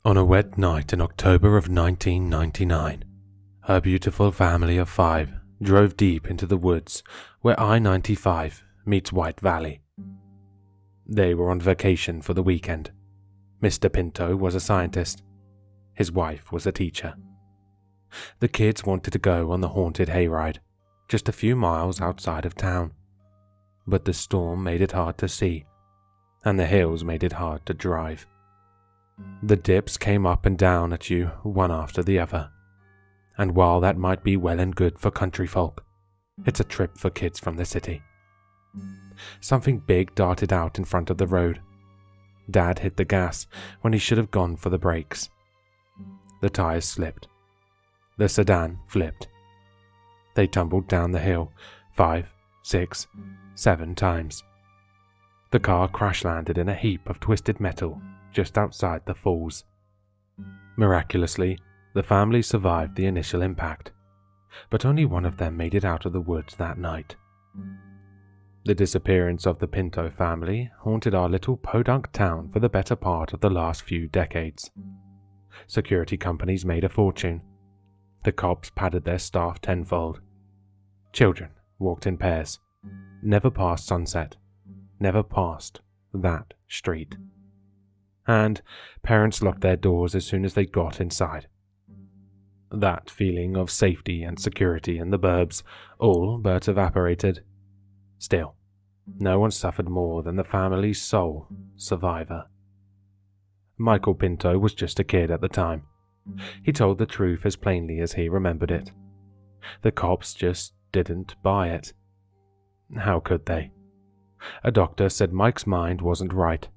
On a wet night in October of 1999, her beautiful family of 5 drove deep into the woods where I-95 meets White Valley. They were on vacation for the weekend. Mr. Pinto was a scientist. His wife was a teacher. The kids wanted to go on the haunted hayride, just a few miles outside of town. But the storm made it hard to see, and the hills made it hard to drive. The dips came up and down at you one after the other. And while that might be well and good for country folk, it's a trip for kids from the city. Something big darted out in front of the road. Dad hit the gas when he should have gone for the brakes. The tires slipped. The sedan flipped. They tumbled down the hill 5, 6, 7 times. The car crash-landed in a heap of twisted metal just outside the falls. Miraculously, the family survived the initial impact, but only one of them made it out of the woods that night. The disappearance of the Pinto family haunted our little podunk town for the better part of the last few decades. Security companies made a fortune. The cops padded their staff tenfold. Children walked in pairs, never past sunset, never past that street. And parents locked their doors as soon as they got inside. That feeling of safety and security in the burbs all but evaporated. Still, no one suffered more than the family's sole survivor. Michael Pinto was just a kid at the time. He told the truth as plainly as he remembered it. The cops just didn't buy it. How could they? A doctor said Mike's mind wasn't right,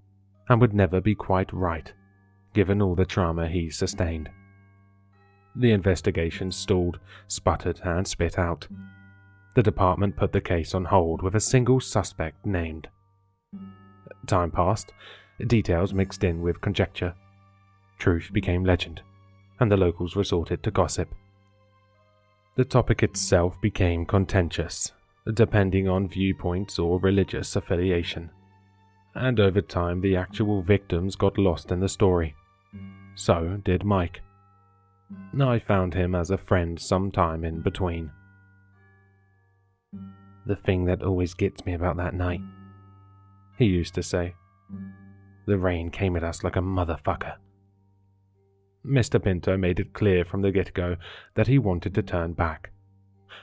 and would never be quite right, given all the trauma he sustained. The investigation stalled, sputtered, and spit out. The department put the case on hold with a single suspect named. Time passed, details mixed in with conjecture. Truth became legend, and the locals resorted to gossip. The topic itself became contentious, depending on viewpoints or religious affiliation. And over time the actual victims got lost in the story. So did Mike. I found him as a friend sometime in between. "The thing that always gets me about that night," he used to say. "The rain came at us like a motherfucker." Mr. Pinto made it clear from the get-go that he wanted to turn back.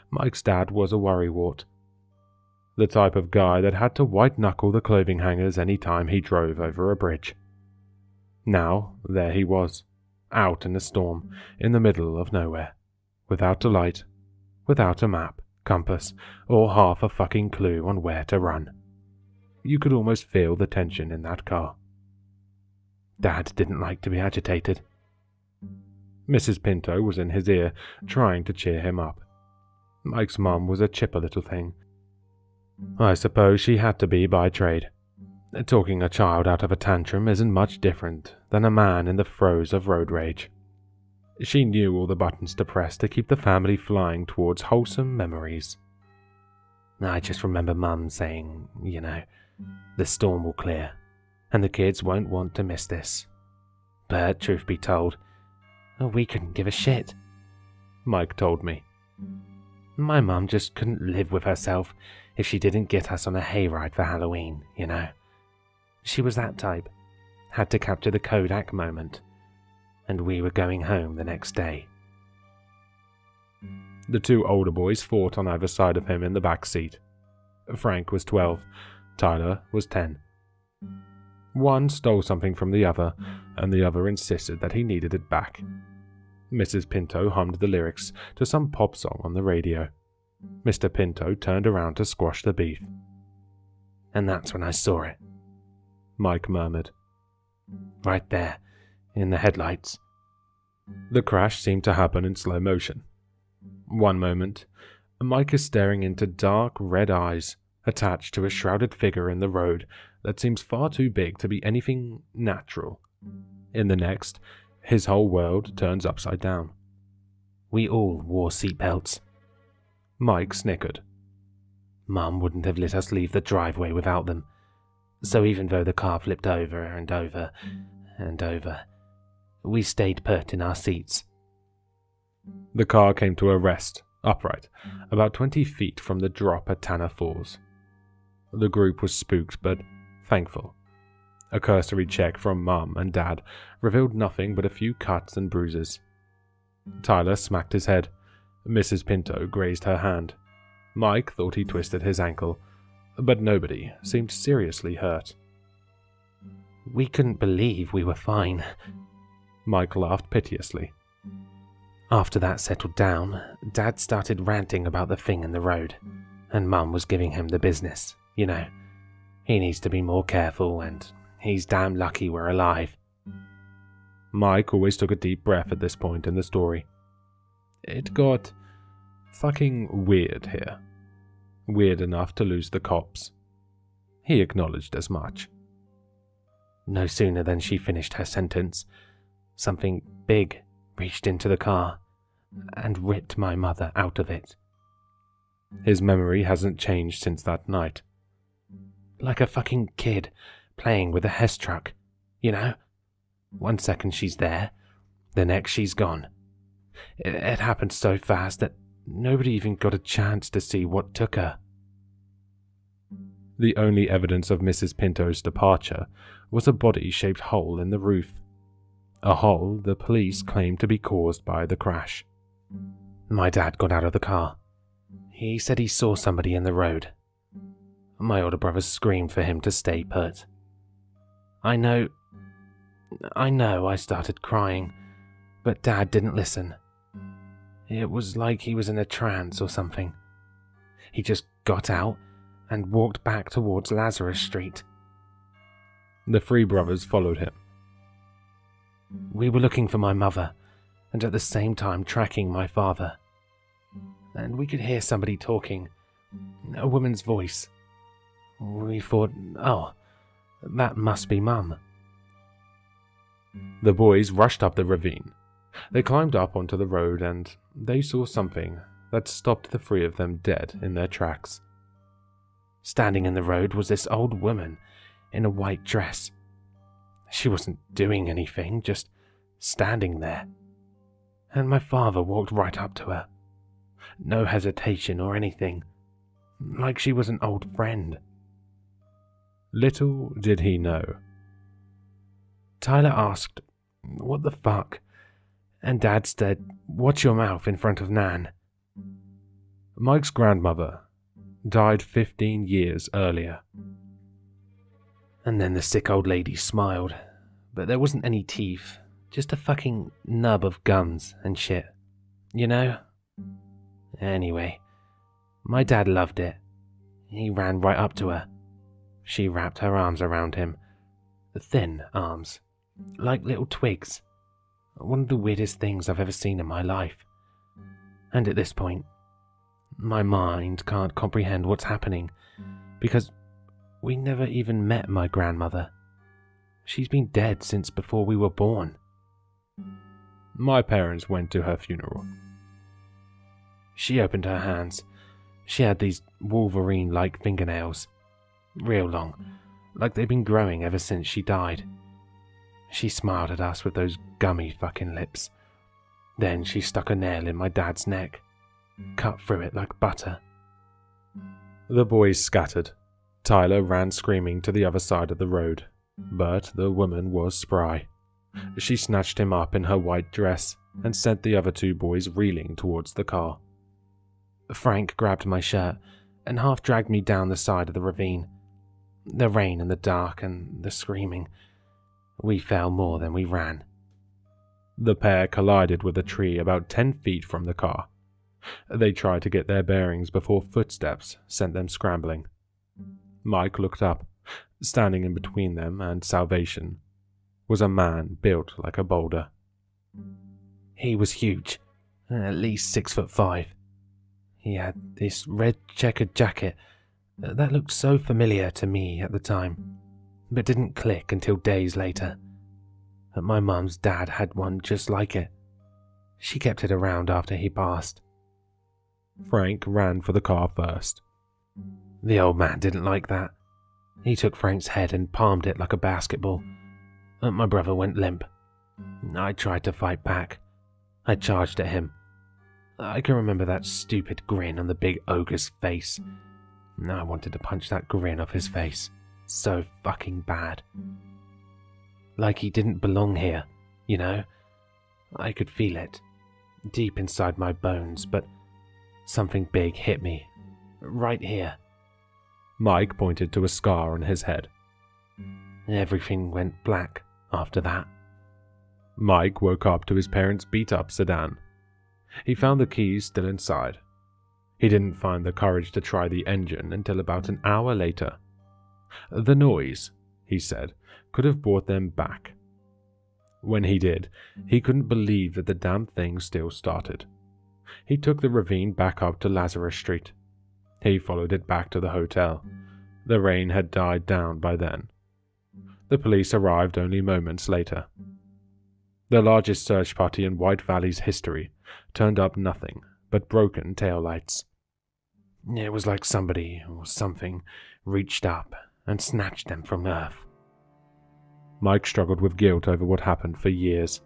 Mike's dad was a worrywart. The type of guy that had to white-knuckle the clothing hangers any time he drove over a bridge. Now, there he was, out in a storm, in the middle of nowhere, without a light, without a map, compass, or half a fucking clue on where to run. You could almost feel the tension in that car. Dad didn't like to be agitated. Mrs. Pinto was in his ear, trying to cheer him up. Mike's mum was a chipper little thing. I suppose she had to be by trade. Talking a child out of a tantrum isn't much different than a man in the throes of road rage. She knew all the buttons to press to keep the family flying towards wholesome memories. I just remember Mum saying, the storm will clear, and the kids won't want to miss this. But truth be told, we couldn't give a shit, Mike told me. My mum just couldn't live with herself if she didn't get us on a hayride for Halloween, She was that type. Had to capture the Kodak moment. And we were going home the next day. The 2 older boys fought on either side of him in the back seat. Frank was 12. Tyler was 10. One stole something from the other, and the other insisted that he needed it back. Mrs. Pinto hummed the lyrics to some pop song on the radio. Mr. Pinto turned around to squash the beef. "And that's when I saw it," Mike murmured. "Right there, in the headlights." The crash seemed to happen in slow motion. One moment, Mike is staring into dark red eyes attached to a shrouded figure in the road that seems far too big to be anything natural. In the next, his whole world turns upside down. "We all wore seatbelts." Mike snickered. Mum wouldn't have let us leave the driveway without them, so even though the car flipped over and over and over, we stayed put in our seats. The car came to a rest, upright, about 20 feet from the drop at Tanner Falls. The group was spooked but thankful. A cursory check from Mum and Dad revealed nothing but a few cuts and bruises. Tyler smacked his head. Mrs. Pinto grazed her hand. Mike thought he twisted his ankle, but nobody seemed seriously hurt. We couldn't believe we were fine. Mike laughed piteously. After that settled down, Dad started ranting about the thing in the road, and Mum was giving him the business, you know. He needs to be more careful, and he's damn lucky we're alive. Mike always took a deep breath at this point in the story. It got fucking weird here. Weird enough to lose the cops. He acknowledged as much. No sooner than she finished her sentence, something big reached into the car and ripped my mother out of it. His memory hasn't changed since that night. Like a fucking kid playing with a Hess truck, you know? 1 second she's there, the next she's gone. It happened so fast that nobody even got a chance to see what took her. The only evidence of Mrs. Pinto's departure was a body-shaped hole in the roof. A hole the police claimed to be caused by the crash. My dad got out of the car. He said he saw somebody in the road. My older brother screamed for him to stay put. I know I started crying, but Dad didn't listen. It was like he was in a trance or something. He just got out and walked back towards Lazarus Street. The three brothers followed him. We were looking for my mother, and at the same time tracking my father. And we could hear somebody talking, a woman's voice. We thought, oh, that must be Mum. The boys rushed up the ravine. They climbed up onto the road and they saw something that stopped the three of them dead in their tracks. Standing in the road was this old woman in a white dress. She wasn't doing anything, just standing there. And my father walked right up to her. No hesitation or anything, like she was an old friend. Little did he know. Tyler asked, "What the fuck?" And Dad said, "Watch your mouth in front of Nan." Mike's grandmother died 15 years earlier. And then the sick old lady smiled, but there wasn't any teeth, just a fucking nub of gums and shit, you know? Anyway, my dad loved it. He ran right up to her. She wrapped her arms around him, thin arms, like little twigs. One of the weirdest things I've ever seen in my life. And at this point, my mind can't comprehend what's happening, because we never even met my grandmother. She's been dead since before we were born. My parents went to her funeral. She opened her hands. She had these Wolverine-like fingernails, real long, like they'd been growing ever since she died. She smiled at us with those gummy fucking lips. Then she stuck a nail in my dad's neck, cut through it like butter. The boys scattered. Tyler ran screaming to the other side of the road, but the woman was spry. She snatched him up in her white dress and sent the other two boys reeling towards the car. Frank grabbed my shirt and half dragged me down the side of the ravine. The rain and the dark and the screaming. We fell more than we ran. The pair collided with a tree about 10 feet from the car. They tried to get their bearings before footsteps sent them scrambling. Mike looked up. Standing in between them and salvation was a man built like a boulder. He was huge, at least 6'5". He had this red checkered jacket that looked so familiar to me at the time, but didn't click until days later. But my mum's dad had one just like it. She kept it around after he passed. Frank ran for the car first. The old man didn't like that. He took Frank's head and palmed it like a basketball. My brother went limp. I tried to fight back. I charged at him. I can remember that stupid grin on the big ogre's face. I wanted to punch that grin off his face so fucking bad. Like he didn't belong here, you know? I could feel it, deep inside my bones, but something big hit me, right here. Mike pointed to a scar on his head. Everything went black after that. Mike woke up to his parents' beat-up sedan. He found the keys still inside. He didn't find the courage to try the engine until about an hour later. The noise, he said, could have brought them back. When he did, he couldn't believe that the damn thing still started. He took the ravine back up to Lazarus Street. He followed it back to the hotel. The rain had died down by then. The police arrived only moments later. The largest search party in White Valley's history turned up nothing but broken taillights. It was like somebody or something reached up and snatched them from Earth. Mike struggled with guilt over what happened for years,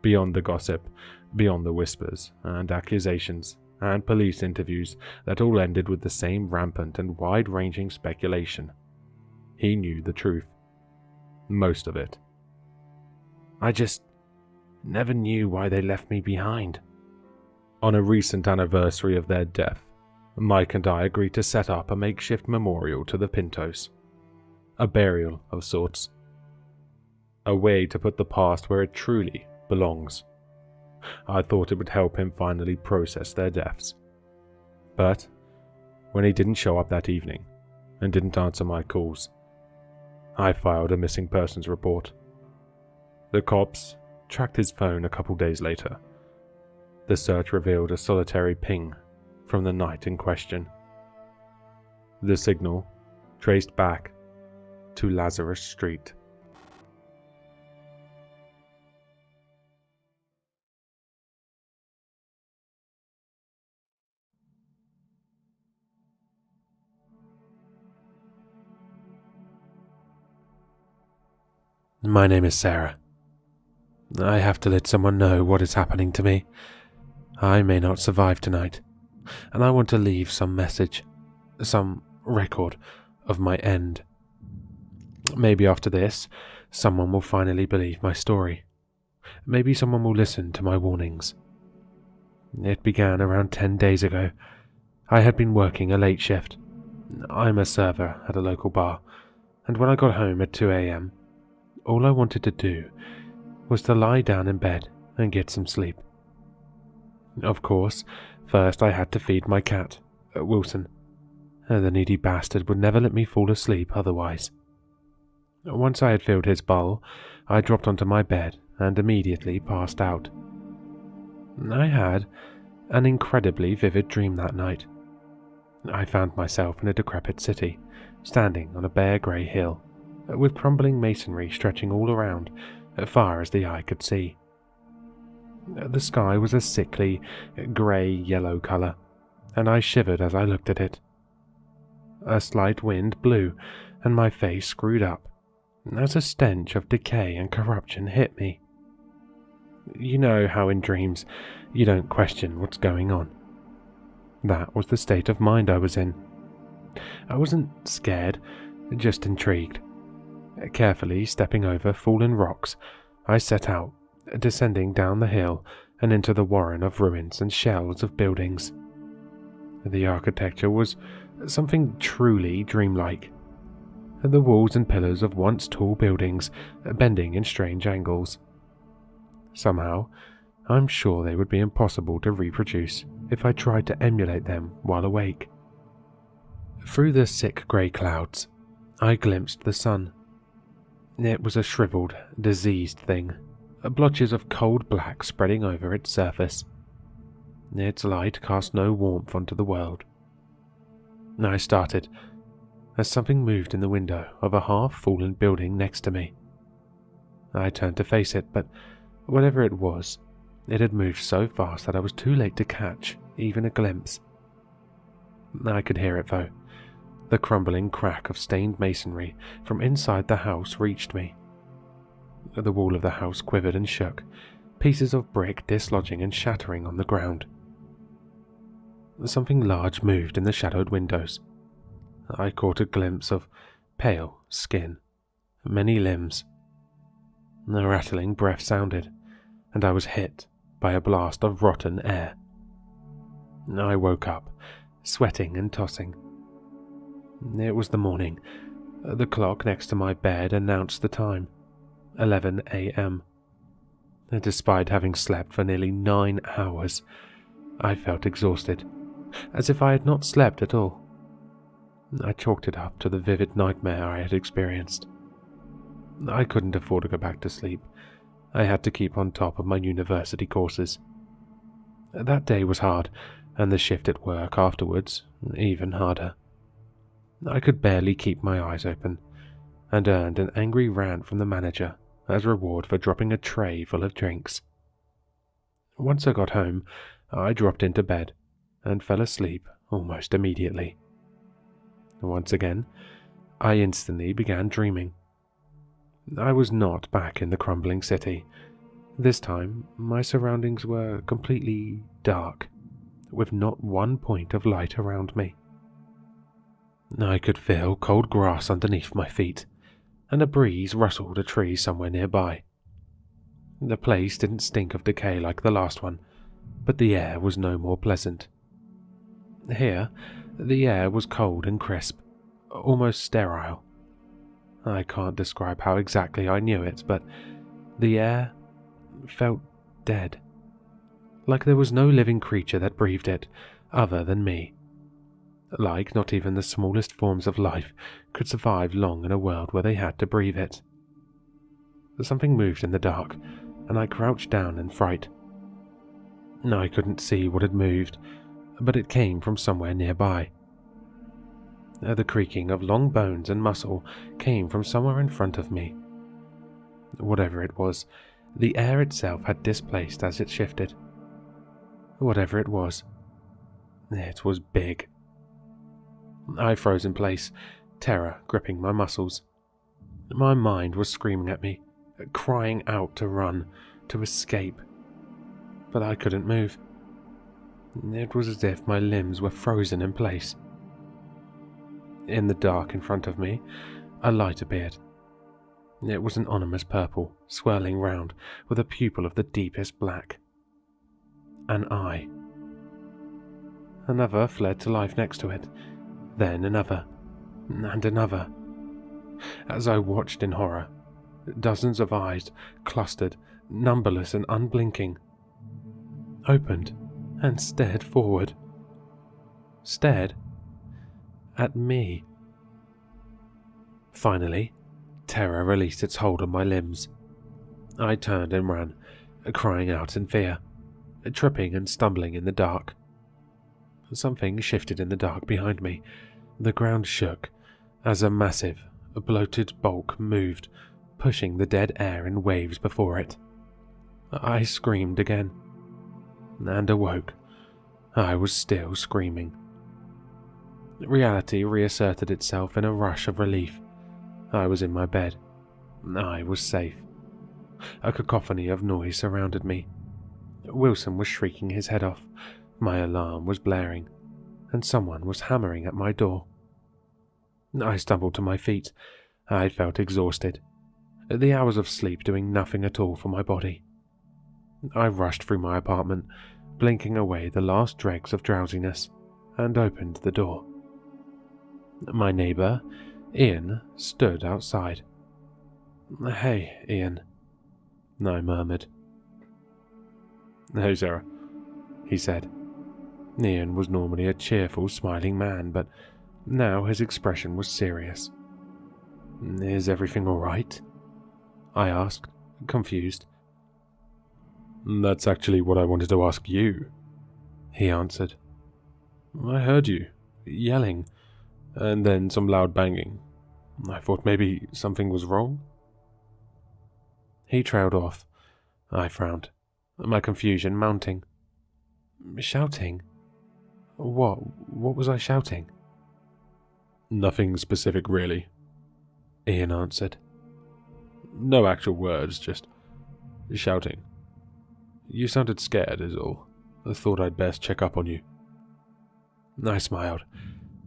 beyond the gossip, beyond the whispers and accusations and police interviews that all ended with the same rampant and wide-ranging speculation. He knew the truth. Most of it. I just never knew why they left me behind. On a recent anniversary of their death, Mike and I agreed to set up a makeshift memorial to the Pintos. A burial of sorts. A way to put the past where it truly belongs. I thought it would help him finally process their deaths. But when he didn't show up that evening and didn't answer my calls, I filed a missing persons report. The cops tracked his phone a couple days later. The search revealed a solitary ping from the night in question. The signal traced back to Lazarus Street. My name is Sarah. I have to let someone know what is happening to me. I may not survive tonight, and I want to leave some message, some record of my end. Maybe after this, someone will finally believe my story. Maybe someone will listen to my warnings. It began around 10 days ago. I had been working a late shift. I'm a server at a local bar, and when I got home at 2 a.m., all I wanted to do was to lie down in bed and get some sleep. Of course, first I had to feed my cat, Wilson. The needy bastard would never let me fall asleep otherwise. Once I had filled his bowl, I dropped onto my bed and immediately passed out. I had an incredibly vivid dream that night. I found myself in a decrepit city, standing on a bare grey hill, with crumbling masonry stretching all around, as far as the eye could see. The sky was a sickly, grey-yellow colour, and I shivered as I looked at it. A slight wind blew, and my face screwed up, as a stench of decay and corruption hit me. You know how in dreams you don't question what's going on. That was the state of mind I was in. I wasn't scared, just intrigued. Carefully stepping over fallen rocks, I set out, descending down the hill and into the warren of ruins and shells of buildings. The architecture was something truly dreamlike. The walls and pillars of once tall buildings bending in strange angles. Somehow, I'm sure they would be impossible to reproduce if I tried to emulate them while awake. Through the sick grey clouds, I glimpsed the sun. It was a shriveled, diseased thing, blotches of cold black spreading over its surface. Its light cast no warmth onto the world. I started, as something moved in the window of a half-fallen building next to me. I turned to face it, but whatever it was, it had moved so fast that I was too late to catch even a glimpse. I could hear it though, The crumbling crack of stained masonry from inside the house reached me. The wall of the house quivered and shook, pieces of brick dislodging and shattering on the ground. Something large moved in the shadowed windows. I caught a glimpse of pale skin, many limbs. A rattling breath sounded, and I was hit by a blast of rotten air. I woke up, sweating and tossing. It was the morning. The clock next to my bed announced the time, 11 a.m. Despite having slept for nearly 9 hours, I felt exhausted, as if I had not slept at all. I chalked it up to the vivid nightmare I had experienced. I couldn't afford to go back to sleep. I had to keep on top of my university courses. That day was hard, and the shift at work afterwards even harder. I could barely keep my eyes open, and earned an angry rant from the manager as reward for dropping a tray full of drinks. Once I got home, I dropped into bed and fell asleep almost immediately. Once again, I instantly began dreaming. I was not back in the crumbling city. This time, my surroundings were completely dark, with not one point of light around me. I could feel cold grass underneath my feet, and a breeze rustled a tree somewhere nearby. The place didn't stink of decay like the last one, but the air was no more pleasant. Here, the air was cold and crisp, almost sterile. I can't describe how exactly I knew it, but the air felt dead, like there was no living creature that breathed it other than me. Like not even the smallest forms of life could survive long in a world where they had to breathe it. Something moved in the dark, and I crouched down in fright. I couldn't see what had moved, but it came from somewhere nearby. The creaking of long bones and muscle came from somewhere in front of me. Whatever it was, the air itself had displaced as it shifted. Whatever it was big. I froze in place, terror gripping my muscles. My mind was screaming at me, crying out to run, to escape. But I couldn't move. It was as if my limbs were frozen in place. In the dark in front of me, a light appeared. It was an ominous purple, swirling round, with a pupil of the deepest black. An eye. Another fled to life next to it, then another, and another. As I watched in horror, dozens of eyes, clustered, numberless and unblinking, opened and stared forward. Stared at me. Finally, terror released its hold on my limbs. I turned and ran, crying out in fear, tripping and stumbling in the dark. Something shifted in the dark behind me. The ground shook as a massive, bloated bulk moved, pushing the dead air in waves before it. I screamed again, and awoke. I was still screaming. Reality reasserted itself in a rush of relief. I was in my bed. I was safe. A cacophony of noise surrounded me. Wilson was shrieking his head off. My alarm was blaring, and someone was hammering at my door. I stumbled to my feet. I felt exhausted, the hours of sleep doing nothing at all for my body. I rushed through my apartment, blinking away the last dregs of drowsiness, and opened the door. My neighbour, Ian, stood outside. "Hey, Ian," I murmured. "Hey, Sarah," he said. Ian was normally a cheerful, smiling man, but now his expression was serious. "Is everything all right?" I asked, confused. "That's actually what I wanted to ask you," he answered. "I heard you, yelling, and then some loud banging. I thought maybe something was wrong." He trailed off. I frowned, my confusion mounting. Shouting? What was I shouting? Nothing specific, really, Ian answered. No actual words, just shouting. You sounded scared, is all. I thought I'd best check up on you. I smiled,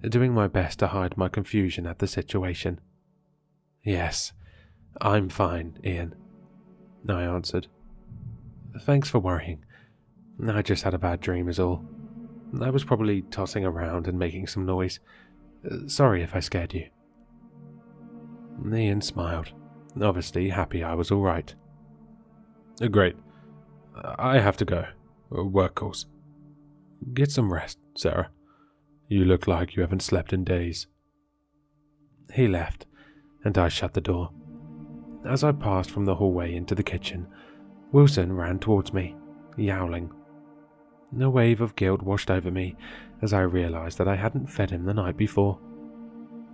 doing my best to hide my confusion at the situation. Yes, I'm fine, Ian, I answered. Thanks for worrying. I just had a bad dream is all. I was probably tossing around and making some noise. Sorry if I scared you. Ian smiled, obviously happy I was all right. Great. I have to go. Work calls. Get some rest, Sarah. You look like you haven't slept in days. He left, and I shut the door. As I passed from the hallway into the kitchen, Wilson ran towards me, yowling. A wave of guilt washed over me as I realized that I hadn't fed him the night before.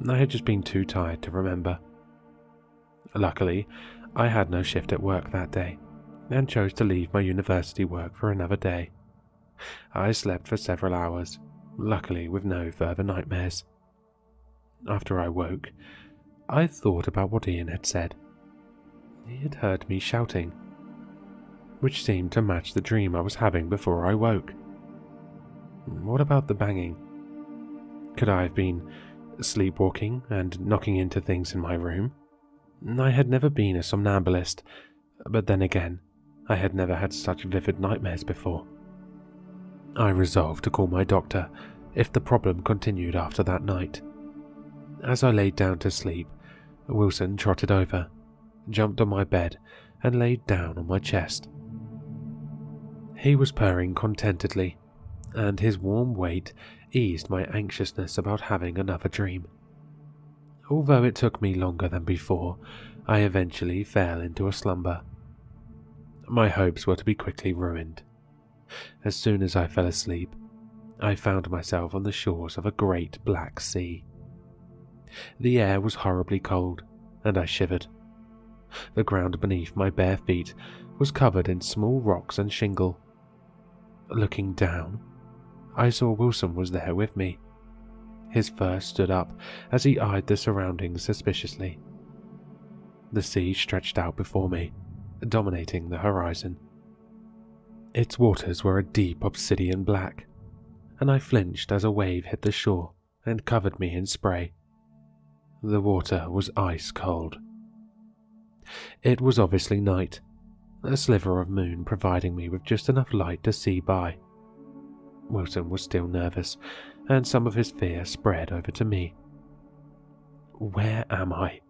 I had just been too tired to remember. Luckily, I had no shift at work that day, and chose to leave my university work for another day. I slept for several hours, luckily with no further nightmares. After I woke, I thought about what Ian had said. He had heard me shouting, which seemed to match the dream I was having before I woke. What about the banging? Could I have been sleepwalking and knocking into things in my room? I had never been a somnambulist, but then again, I had never had such vivid nightmares before. I resolved to call my doctor if the problem continued after that night. As I laid down to sleep, Wilson trotted over, jumped on my bed, and laid down on my chest. He was purring contentedly, and his warm weight eased my anxiousness about having another dream. Although it took me longer than before, I eventually fell into a slumber. My hopes were to be quickly ruined. As soon as I fell asleep, I found myself on the shores of a great black sea. The air was horribly cold, and I shivered. The ground beneath my bare feet was covered in small rocks and shingle. Looking down, I saw Wilson was there with me. His fur stood up as he eyed the surroundings suspiciously. The sea stretched out before me, dominating the horizon. Its waters were a deep obsidian black, and I flinched as a wave hit the shore and covered me in spray. The water was ice cold. It was obviously night, a sliver of moon providing me with just enough light to see by. Wilson was still nervous, and some of his fear spread over to me. Where am I?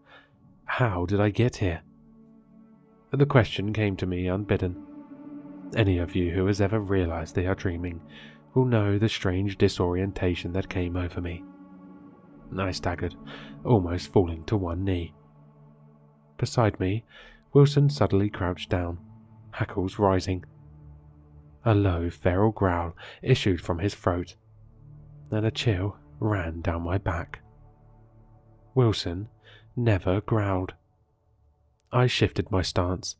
How did I get here? The question came to me unbidden. Any of you who has ever realized they are dreaming will know the strange disorientation that came over me. I staggered, almost falling to one knee. Beside me, Wilson suddenly crouched down, hackles rising. A low, feral growl issued from his throat, and a chill ran down my back. Wilson never growled. I shifted my stance,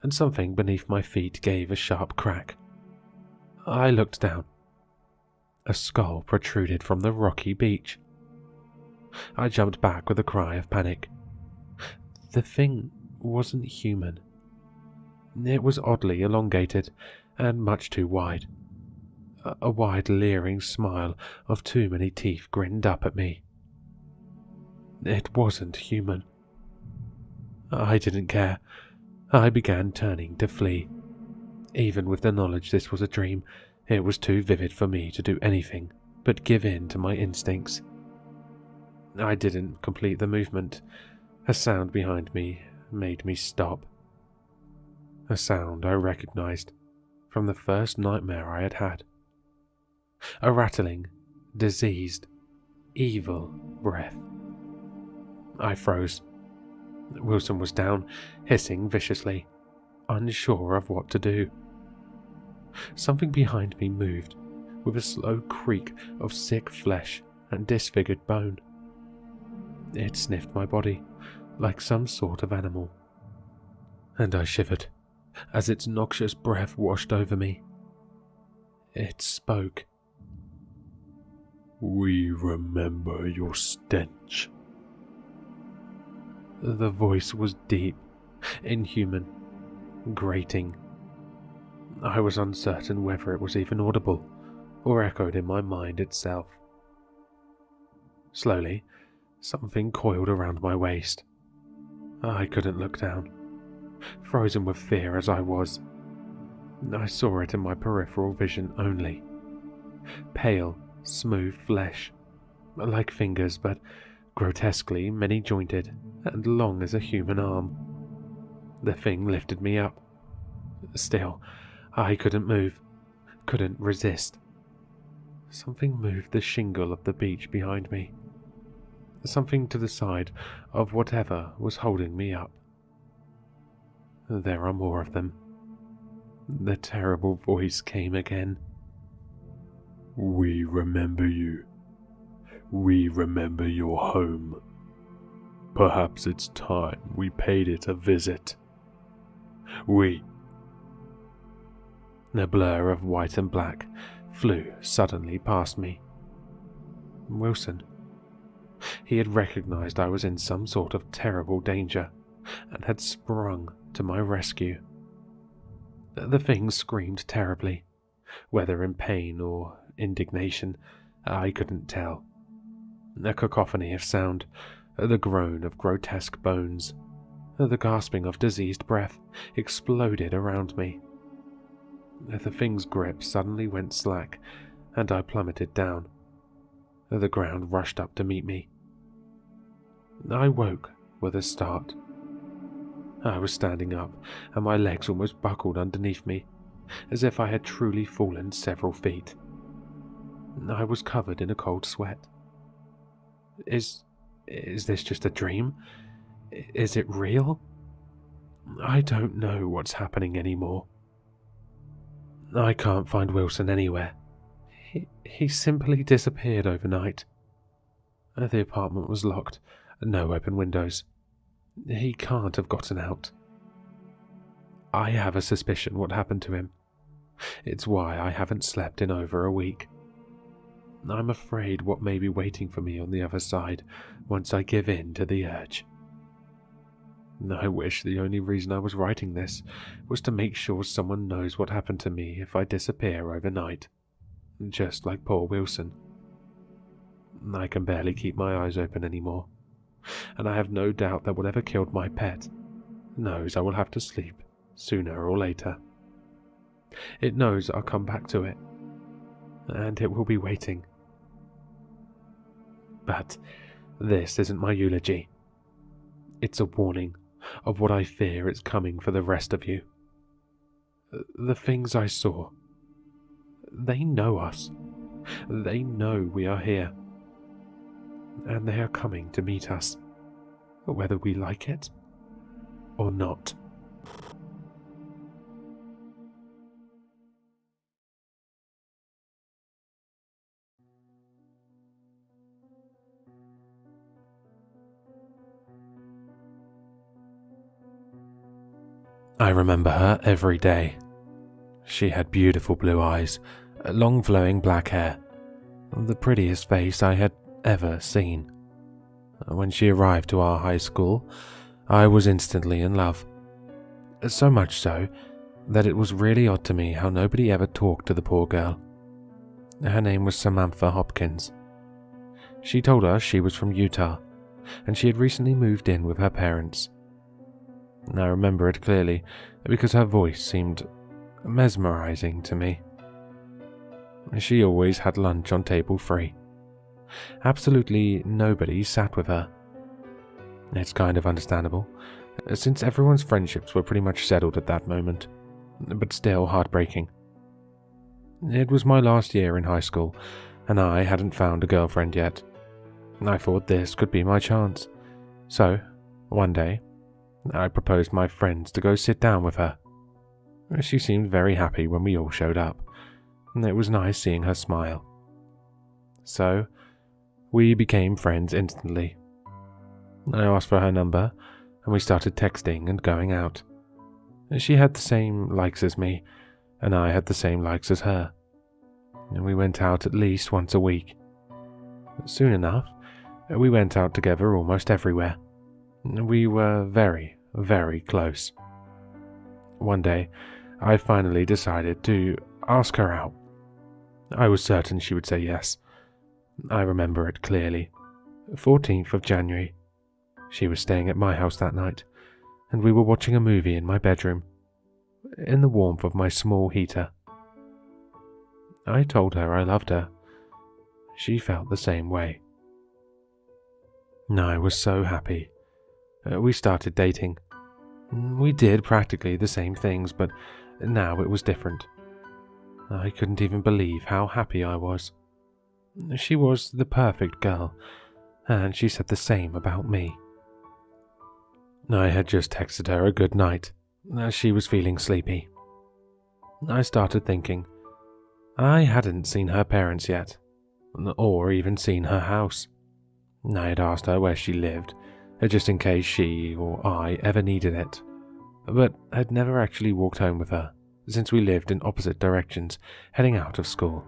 and something beneath my feet gave a sharp crack. I looked down. A skull protruded from the rocky beach. I jumped back with a cry of panic. The thing wasn't human. It was oddly elongated and much too wide. A wide, leering smile of too many teeth grinned up at me. It wasn't human. I didn't care. I began turning to flee. Even with the knowledge this was a dream, it was too vivid for me to do anything but give in to my instincts. I didn't complete the movement. A sound behind me made me stop. A sound I recognized from the first nightmare I had had. A rattling, diseased, evil breath. I froze. Wilson was down, hissing viciously, unsure of what to do. Something behind me moved, with a slow creak of sick flesh and disfigured bone. It sniffed my body, like some sort of animal, and I shivered as its noxious breath washed over me. It spoke. We remember your stench. The voice was deep, inhuman, grating. I was uncertain whether it was even audible or echoed in my mind itself. Slowly, something coiled around my waist. I couldn't look down, frozen with fear as I was. I saw it in my peripheral vision only. Pale, smooth flesh, like fingers, but grotesquely many-jointed and long as a human arm. The thing lifted me up. Still, I couldn't move, couldn't resist. Something moved the shingle of the beach behind me. Something to the side of whatever was holding me up. There are more of them. The terrible voice came again. We remember you. We remember your home. Perhaps it's time we paid it a visit. The blur of white and black flew suddenly past me. Wilson. He had recognized I was in some sort of terrible danger and had sprung to my rescue. The thing screamed terribly, whether in pain or indignation, I couldn't tell. A cacophony of sound, the groan of grotesque bones, the gasping of diseased breath exploded around me. The thing's grip suddenly went slack, and I plummeted down. The ground rushed up to meet me. I woke with a start. I was standing up, and my legs almost buckled underneath me, as if I had truly fallen several feet. I was covered in a cold sweat. Is this just a dream? Is it real? I don't know what's happening anymore. I can't find Wilson anywhere. He simply disappeared overnight. The apartment was locked, no open windows. He can't have gotten out. I have a suspicion what happened to him. It's why I haven't slept in over a week. I'm afraid what may be waiting for me on the other side once I give in to the urge. I wish the only reason I was writing this was to make sure someone knows what happened to me if I disappear overnight, just like poor Wilson. I can barely keep my eyes open anymore, and I have no doubt that whatever killed my pet knows I will have to sleep sooner or later. It knows I'll come back to it, and it will be waiting. But this isn't my eulogy. It's a warning of what I fear is coming for the rest of you. The things I saw, they know us. They know we are here. And they are coming to meet us, whether we like it or not. I remember her every day. She had beautiful blue eyes, long flowing black hair, the prettiest face I had ever seen. When she arrived to our high school, I was instantly in love. So much so that it was really odd to me how nobody ever talked to the poor girl. Her name was Samantha Hopkins. She told us she was from Utah, and she had recently moved in with her parents. I remember it clearly because her voice seemed mesmerizing to me. She always had lunch on table 3. Absolutely nobody sat with her. It's kind of understandable, since everyone's friendships were pretty much settled at that moment, but still heartbreaking. It was my last year in high school, and I hadn't found a girlfriend yet. I thought this could be my chance. So, one day, I proposed my friends to go sit down with her. She seemed very happy when we all showed up. It was nice seeing her smile. So, we became friends instantly. I asked for her number, and we started texting and going out. She had the same likes as me, and I had the same likes as her. And we went out at least once a week. Soon enough, we went out together almost everywhere. We were very, very close. One day, I finally decided to ask her out. I was certain she would say yes. I remember it clearly. 14th of January. She was staying at my house that night, and we were watching a movie in my bedroom, in the warmth of my small heater. I told her I loved her. She felt the same way. I was so happy. We started dating. We did practically the same things, but now it was different. I couldn't even believe how happy I was. She was the perfect girl, and she said the same about me. I had just texted her a good night, as she was feeling sleepy. I started thinking. I hadn't seen her parents yet, or even seen her house. I had asked her where she lived, just in case she or I ever needed it, but had never actually walked home with her, since we lived in opposite directions, heading out of school.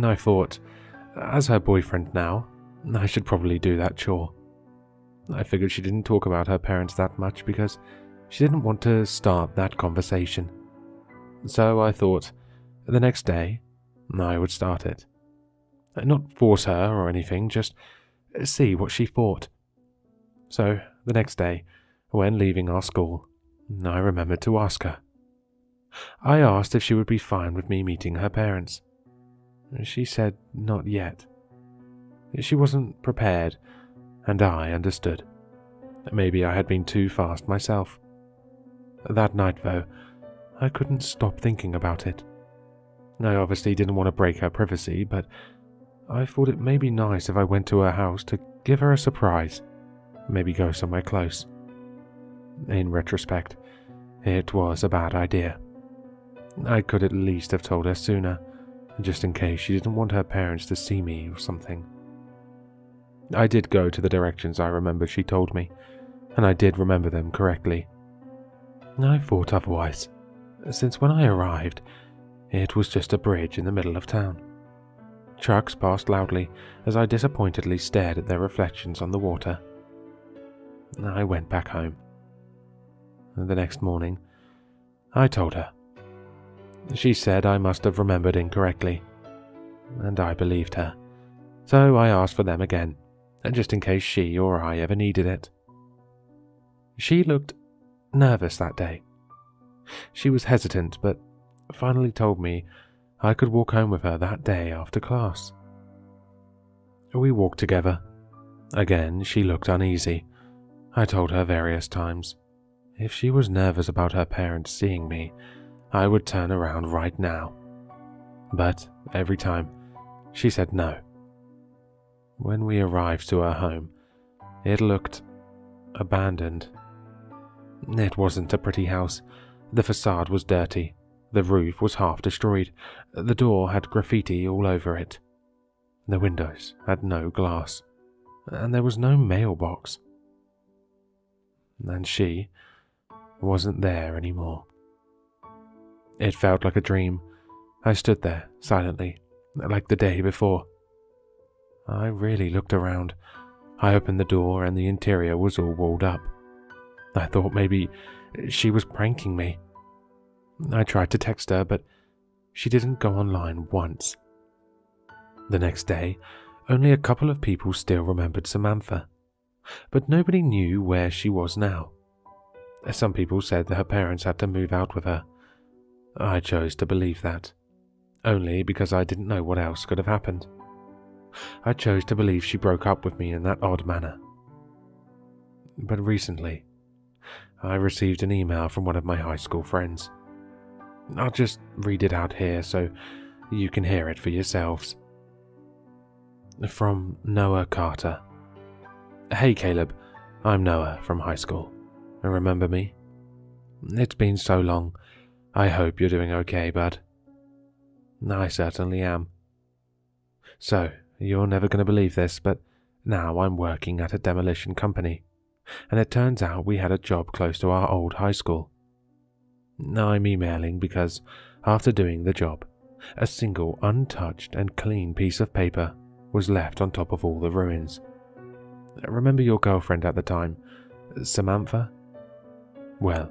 I thought, as her boyfriend now, I should probably do that chore. I figured she didn't talk about her parents that much because she didn't want to start that conversation. So I thought, the next day, I would start it. Not force her or anything, just see what she thought. So, the next day, when leaving our school, I remembered to ask her. I asked if she would be fine with me meeting her parents. She said not yet. She wasn't prepared, and I understood. Maybe I had been too fast myself. That night, though, I couldn't stop thinking about it. I obviously didn't want to break her privacy, but I thought it may be nice if I went to her house to give her a surprise, maybe go somewhere close. In retrospect, it was a bad idea. I could at least have told her sooner, just in case she didn't want her parents to see me or something. I did go to the directions I remember she told me, and I did remember them correctly. I thought otherwise, since when I arrived, it was just a bridge in the middle of town. Trucks passed loudly as I disappointedly stared at their reflections on the water. I went back home. The next morning, I told her. She said I must have remembered incorrectly, and I believed her, so I asked for them again, just in case she or I ever needed it. She looked nervous that day. She was hesitant, but finally told me I could walk home with her that day after class. We walked together. Again, she looked uneasy. I told her various times. If she was nervous about her parents seeing me, I would turn around right now. But every time, she said no. When we arrived to her home, it looked abandoned. It wasn't a pretty house. The facade was dirty. The roof was half destroyed. The door had graffiti all over it. The windows had no glass. And there was no mailbox. And she wasn't there anymore. It felt like a dream. I stood there, silently, like the day before. I really looked around. I opened the door and the interior was all walled up. I thought maybe she was pranking me. I tried to text her, but she didn't go online once. The next day, only a couple of people still remembered Samantha, but nobody knew where she was now. Some people said that her parents had to move out with her. I chose to believe that, only because I didn't know what else could have happened. I chose to believe she broke up with me in that odd manner. But recently, I received an email from one of my high school friends. I'll just read it out here so you can hear it for yourselves. From Noah Carter. Hey Caleb, I'm Noah from high school. Remember me? It's been so long. I hope you're doing okay, bud. I certainly am. So, you're never going to believe this, but now I'm working at a demolition company, and it turns out we had a job close to our old high school. I'm emailing because, after doing the job, a single untouched and clean piece of paper was left on top of all the ruins. Remember your girlfriend at the time, Samantha? Well,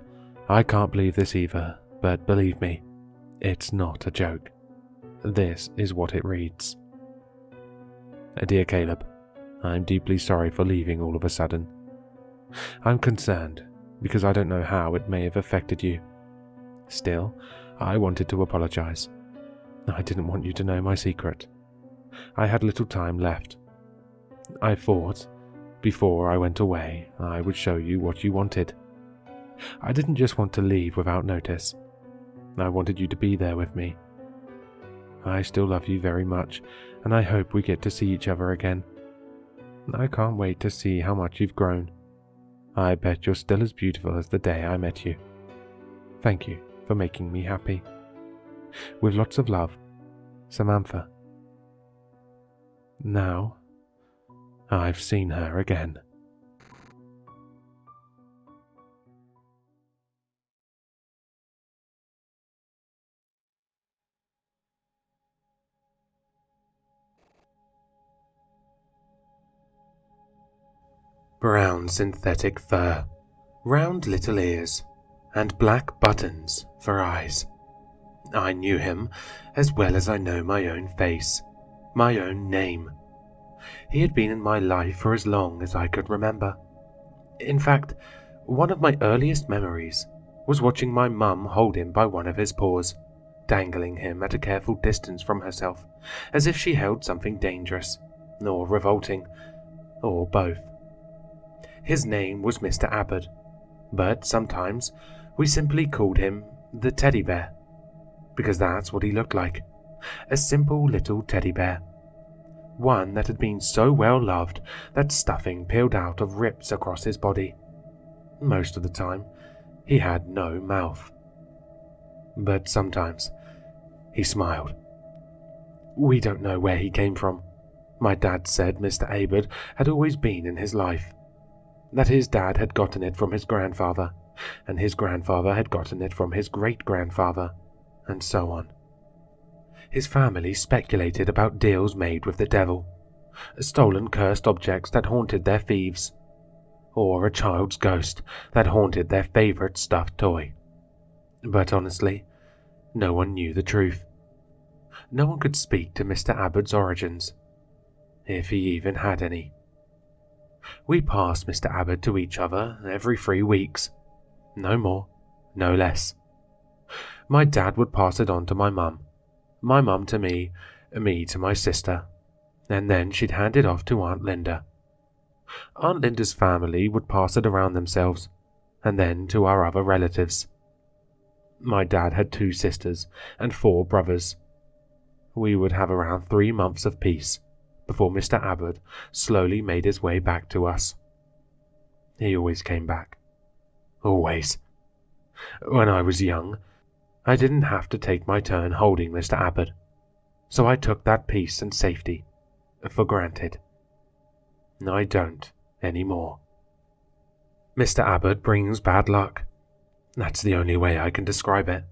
I can't believe this either, but believe me, it's not a joke. This is what it reads. Dear Caleb, I'm deeply sorry for leaving all of a sudden. I'm concerned because I don't know how it may have affected you. Still, I wanted to apologize. I didn't want you to know my secret. I had little time left. I thought, before I went away, I would show you what you wanted. I didn't just want to leave without notice. I wanted you to be there with me. I still love you very much, and I hope we get to see each other again. I can't wait to see how much you've grown. I bet you're still as beautiful as the day I met you. Thank you for making me happy. With lots of love, Samantha. Now, I've seen her again. Brown synthetic fur, round little ears, and black buttons for eyes. I knew him as well as I know my own face, my own name. He had been in my life for as long as I could remember. In fact, one of my earliest memories was watching my mum hold him by one of his paws, dangling him at a careful distance from herself, as if she held something dangerous, or revolting, or both. His name was Mr. Abbott, but sometimes we simply called him the teddy bear, because that's what he looked like, a simple little teddy bear. One that had been so well loved that stuffing peeled out of rips across his body. Most of the time, he had no mouth. But sometimes, he smiled. We don't know where he came from. My dad said Mr. Abbott had always been in his life, that his dad had gotten it from his grandfather, and his grandfather had gotten it from his great-grandfather, and so on. His family speculated about deals made with the devil, stolen cursed objects that haunted their thieves, or a child's ghost that haunted their favorite stuffed toy. But honestly, no one knew the truth. No one could speak to Mr. Abbott's origins, if he even had any. We passed Mr. Abbott to each other every 3 weeks. No more, no less. My dad would pass it on to my mum to me to my sister, and then she'd hand it off to Aunt Linda. Aunt Linda's family would pass it around themselves, and then to our other relatives. My dad had 2 sisters and 4 brothers. We would have around 3 months of peace before Mr. Abbott slowly made his way back to us. He always came back. Always. When I was young, I didn't have to take my turn holding Mr. Abbott, so I took that peace and safety for granted. I don't anymore. Mr. Abbott brings bad luck. That's the only way I can describe it.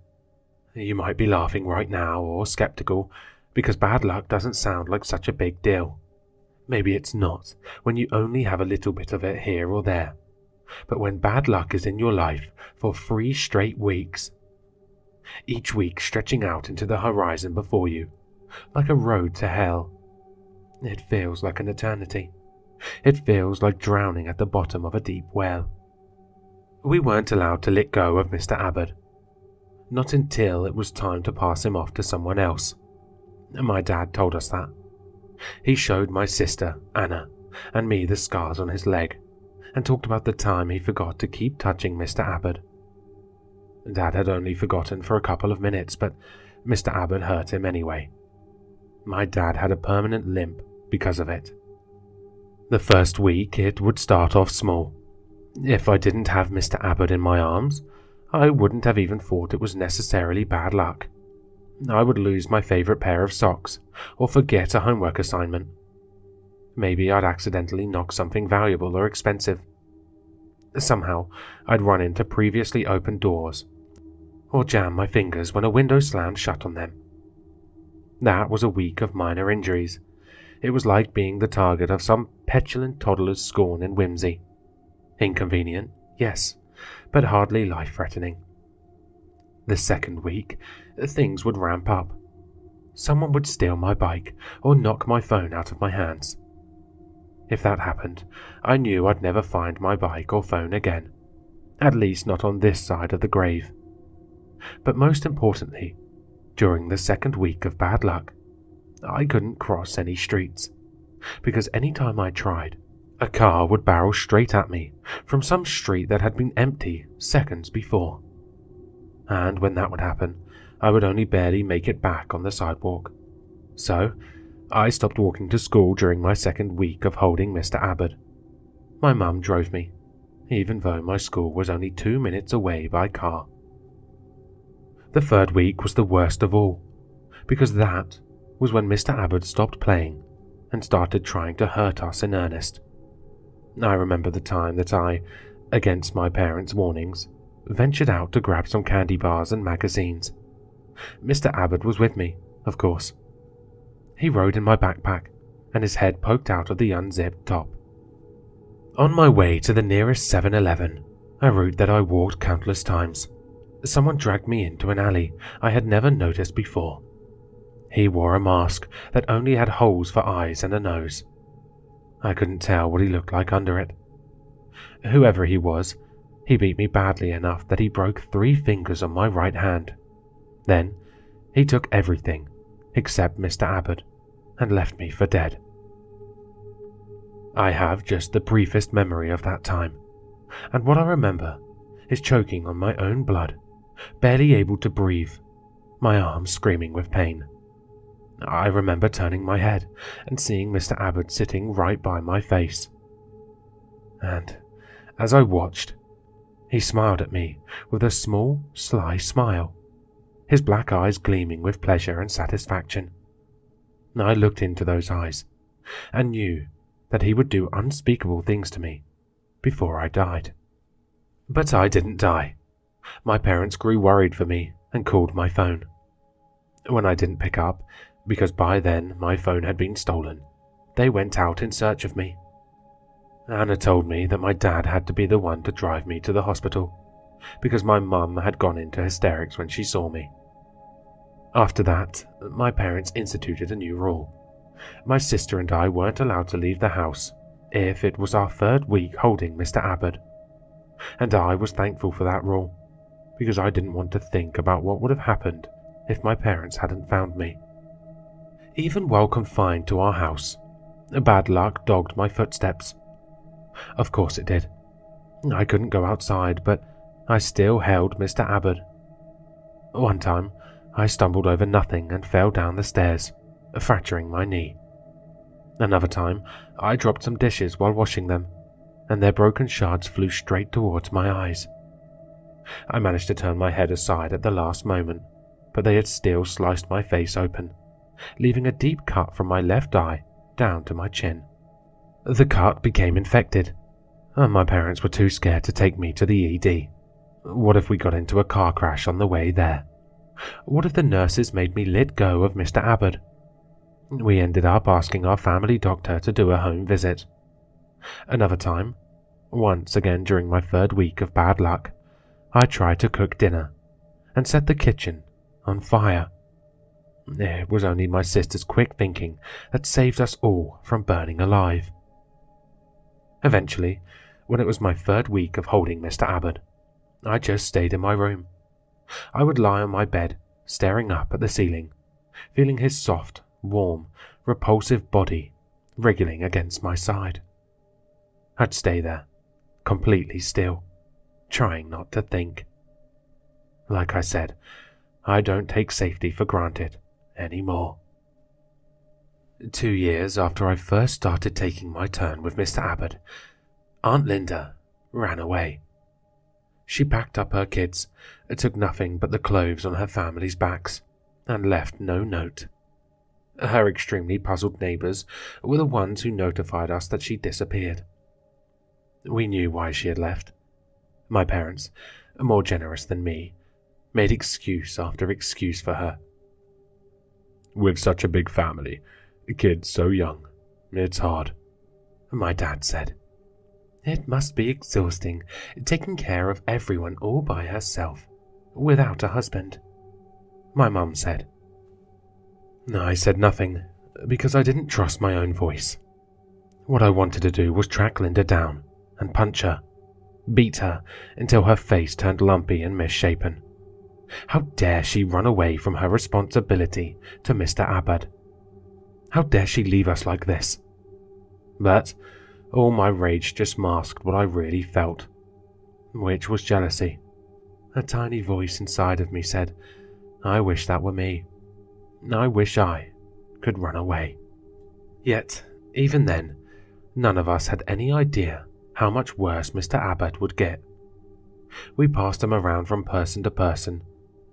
You might be laughing right now or skeptical, because bad luck doesn't sound like such a big deal. Maybe it's not when you only have a little bit of it here or there. But when bad luck is in your life for 3 straight weeks, each week stretching out into the horizon before you, like a road to hell, it feels like an eternity. It feels like drowning at the bottom of a deep well. We weren't allowed to let go of Mr. Abbott. Not until it was time to pass him off to someone else. My dad told us that. He showed my sister, Anna, and me the scars on his leg, and talked about the time he forgot to keep touching Mr. Abbott. Dad had only forgotten for a couple of minutes, but Mr. Abbott hurt him anyway. My dad had a permanent limp because of it. The first week it would start off small. If I didn't have Mr. Abbott in my arms, I wouldn't have even thought it was necessarily bad luck. I would lose my favorite pair of socks, or forget a homework assignment. Maybe I'd accidentally knock something valuable or expensive. Somehow, I'd run into previously opened doors, or jam my fingers when a window slammed shut on them. That was a week of minor injuries, It was like being the target of some petulant toddler's scorn and whimsy. Inconvenient, yes, but hardly life-threatening. The second week, things would ramp up. Someone would steal my bike or knock my phone out of my hands. If that happened, I knew I'd never find my bike or phone again, at least not on this side of the grave. But most importantly, during the second week of bad luck, I couldn't cross any streets, because any time I tried, a car would barrel straight at me from some street that had been empty seconds before. And when that would happen, I would only barely make it back on the sidewalk. So, I stopped walking to school during my second week of holding Mr. Abbott. My mum drove me, even though my school was only 2 minutes away by car. The third week was the worst of all, because that was when Mr. Abbott stopped playing and started trying to hurt us in earnest. I remember the time that I, against my parents' warnings, ventured out to grab some candy bars and magazines. Mr. Abbott was with me, of course. He rode in my backpack, and his head poked out of the unzipped top. On my way to the nearest 7-Eleven, a route that I walked countless times, someone dragged me into an alley I had never noticed before. He wore a mask that only had holes for eyes and a nose. I couldn't tell what he looked like under it. Whoever he was, he beat me badly enough that he broke 3 fingers on my right hand. Then, he took everything, except Mr. Abbott, and left me for dead. I have just the briefest memory of that time, and what I remember is choking on my own blood, barely able to breathe, my arms screaming with pain. I remember turning my head and seeing Mr. Abbott sitting right by my face. And as I watched, he smiled at me with a small, sly smile, his black eyes gleaming with pleasure and satisfaction. I looked into those eyes and knew that he would do unspeakable things to me before I died. But I didn't die. My parents grew worried for me and called my phone. When I didn't pick up, because by then my phone had been stolen, they went out in search of me. Anna told me that my dad had to be the one to drive me to the hospital, because my mum had gone into hysterics when she saw me. After that, my parents instituted a new rule. My sister and I weren't allowed to leave the house if it was our third week holding Mr. Abbott. And I was thankful for that rule, because I didn't want to think about what would have happened if my parents hadn't found me. Even while confined to our house, bad luck dogged my footsteps. Of course it did. I couldn't go outside, but I still held Mr. Abbott. One time, I stumbled over nothing and fell down the stairs, fracturing my knee. Another time, I dropped some dishes while washing them, and their broken shards flew straight towards my eyes. I managed to turn my head aside at the last moment, but they had still sliced my face open, leaving a deep cut from my left eye down to my chin. The cut became infected, and my parents were too scared to take me to the ED. What if we got into a car crash on the way there? What if the nurses made me let go of Mr. Abbott? We ended up asking our family doctor to do a home visit. Another time, once again during my third week of bad luck, I tried to cook dinner and set the kitchen on fire. It was only my sister's quick thinking that saved us all from burning alive. Eventually, when it was my third week of holding Mr. Abbott, I just stayed in my room. I would lie on my bed, staring up at the ceiling, feeling his soft, warm, repulsive body wriggling against my side. I'd stay there, completely still, trying not to think. Like I said, I don't take safety for granted anymore. 2 years after I first started taking my turn with Mr. Abbott, Aunt Linda ran away. She packed up her kids, took nothing but the clothes on her family's backs, and left no note. Her extremely puzzled neighbours were the ones who notified us that she disappeared. We knew why she had left. My parents, more generous than me, made excuse after excuse for her. With such a big family, kids so young, It's hard, my dad said. It must be exhausting, taking care of everyone all by herself, without a husband, my mum said. I said nothing, because I didn't trust my own voice. What I wanted to do was track Linda down and punch her, beat her until her face turned lumpy and misshapen. How dare she run away from her responsibility to Mr. Abbott? How dare she leave us like this? But all my rage just masked what I really felt, which was jealousy. A tiny voice inside of me said, I wish that were me. I wish I could run away. Yet, even then, none of us had any idea how much worse Mr. Abbott would get. We passed him around from person to person,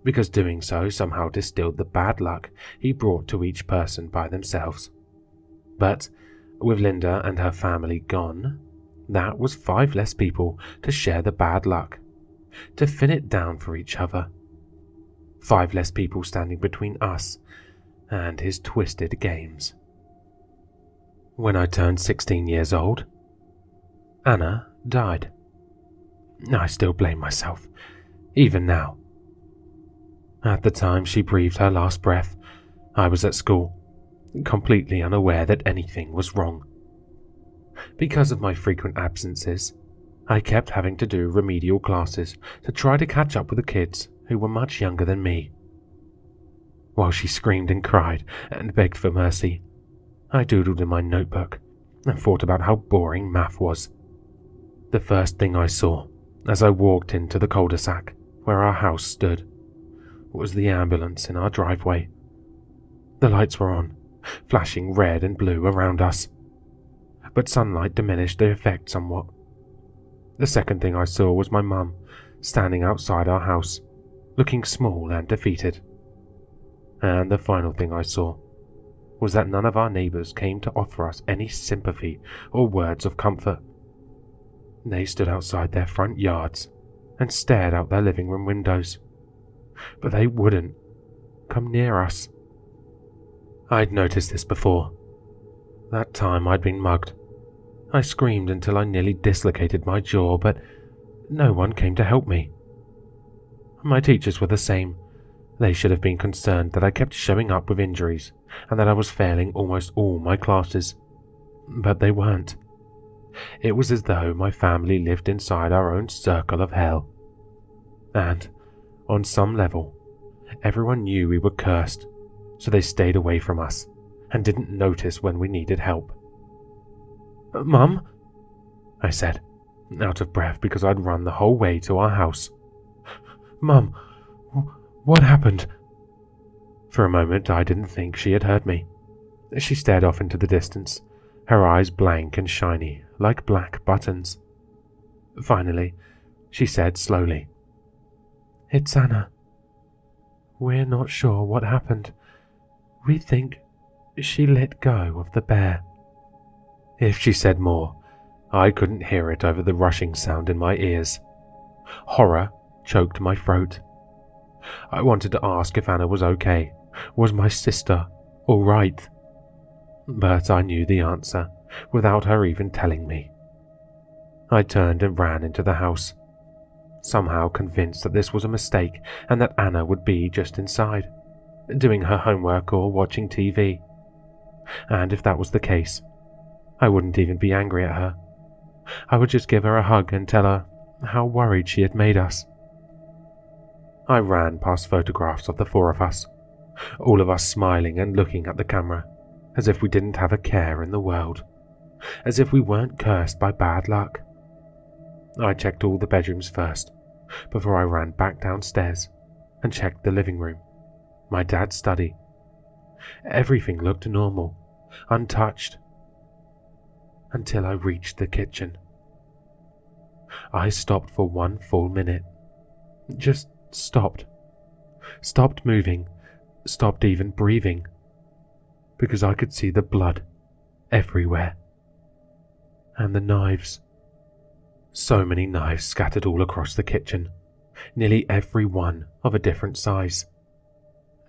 because doing so somehow distilled the bad luck he brought to each person by themselves. But with Linda and her family gone, that was 5 less people to share the bad luck, to thin it down for each other. 5 less people standing between us and his twisted games. When I turned 16 years old, Anna died. I still blame myself, even now. At the time she breathed her last breath, I was at school, completely unaware that anything was wrong. Because of my frequent absences, I kept having to do remedial classes to try to catch up with the kids who were much younger than me. While she screamed and cried and begged for mercy, I doodled in my notebook and thought about how boring math was. The first thing I saw as I walked into the cul-de-sac where our house stood was the ambulance in our driveway. The lights were on, flashing red and blue around us, but sunlight diminished the effect somewhat. The second thing I saw was my mum standing outside our house, looking small and defeated. And the final thing I saw was that none of our neighbours came to offer us any sympathy or words of comfort. They stood outside their front yards and stared out their living room windows, but they wouldn't come near us. I'd noticed this before. That time I'd been mugged. I screamed until I nearly dislocated my jaw, but no one came to help me. My teachers were the same. They should have been concerned that I kept showing up with injuries and that I was failing almost all my classes, but they weren't. It was as though my family lived inside our own circle of hell. And, on some level, everyone knew we were cursed, so they stayed away from us and didn't notice when we needed help. "Mum?" I said, out of breath because I'd run the whole way to our house. "Mum, what happened?" For a moment I didn't think she had heard me. She stared off into the distance, her eyes blank and shiny, like black buttons. Finally, she said slowly, "It's Anna. We're not sure what happened. We think she let go of the bear." If she said more, I couldn't hear it over the rushing sound in my ears. Horror choked my throat. I wanted to ask if Anna was okay. Was my sister all right? But I knew the answer without her even telling me. I turned and ran into the house, somehow convinced that this was a mistake and that Anna would be just inside, doing her homework or watching TV. And if that was the case, I wouldn't even be angry at her. I would just give her a hug and tell her how worried she had made us. I ran past photographs of the 4 of us, all of us smiling and looking at the camera, as if we didn't have a care in the world, as if we weren't cursed by bad luck. I checked all the bedrooms first, before I ran back downstairs and checked the living room, my dad's study. Everything looked normal, untouched, until I reached the kitchen. I stopped for 1 full minute. Just stopped. Stopped moving. Stopped even breathing. Because I could see the blood everywhere. And the knives. So many knives scattered all across the kitchen. Nearly every one of a different size.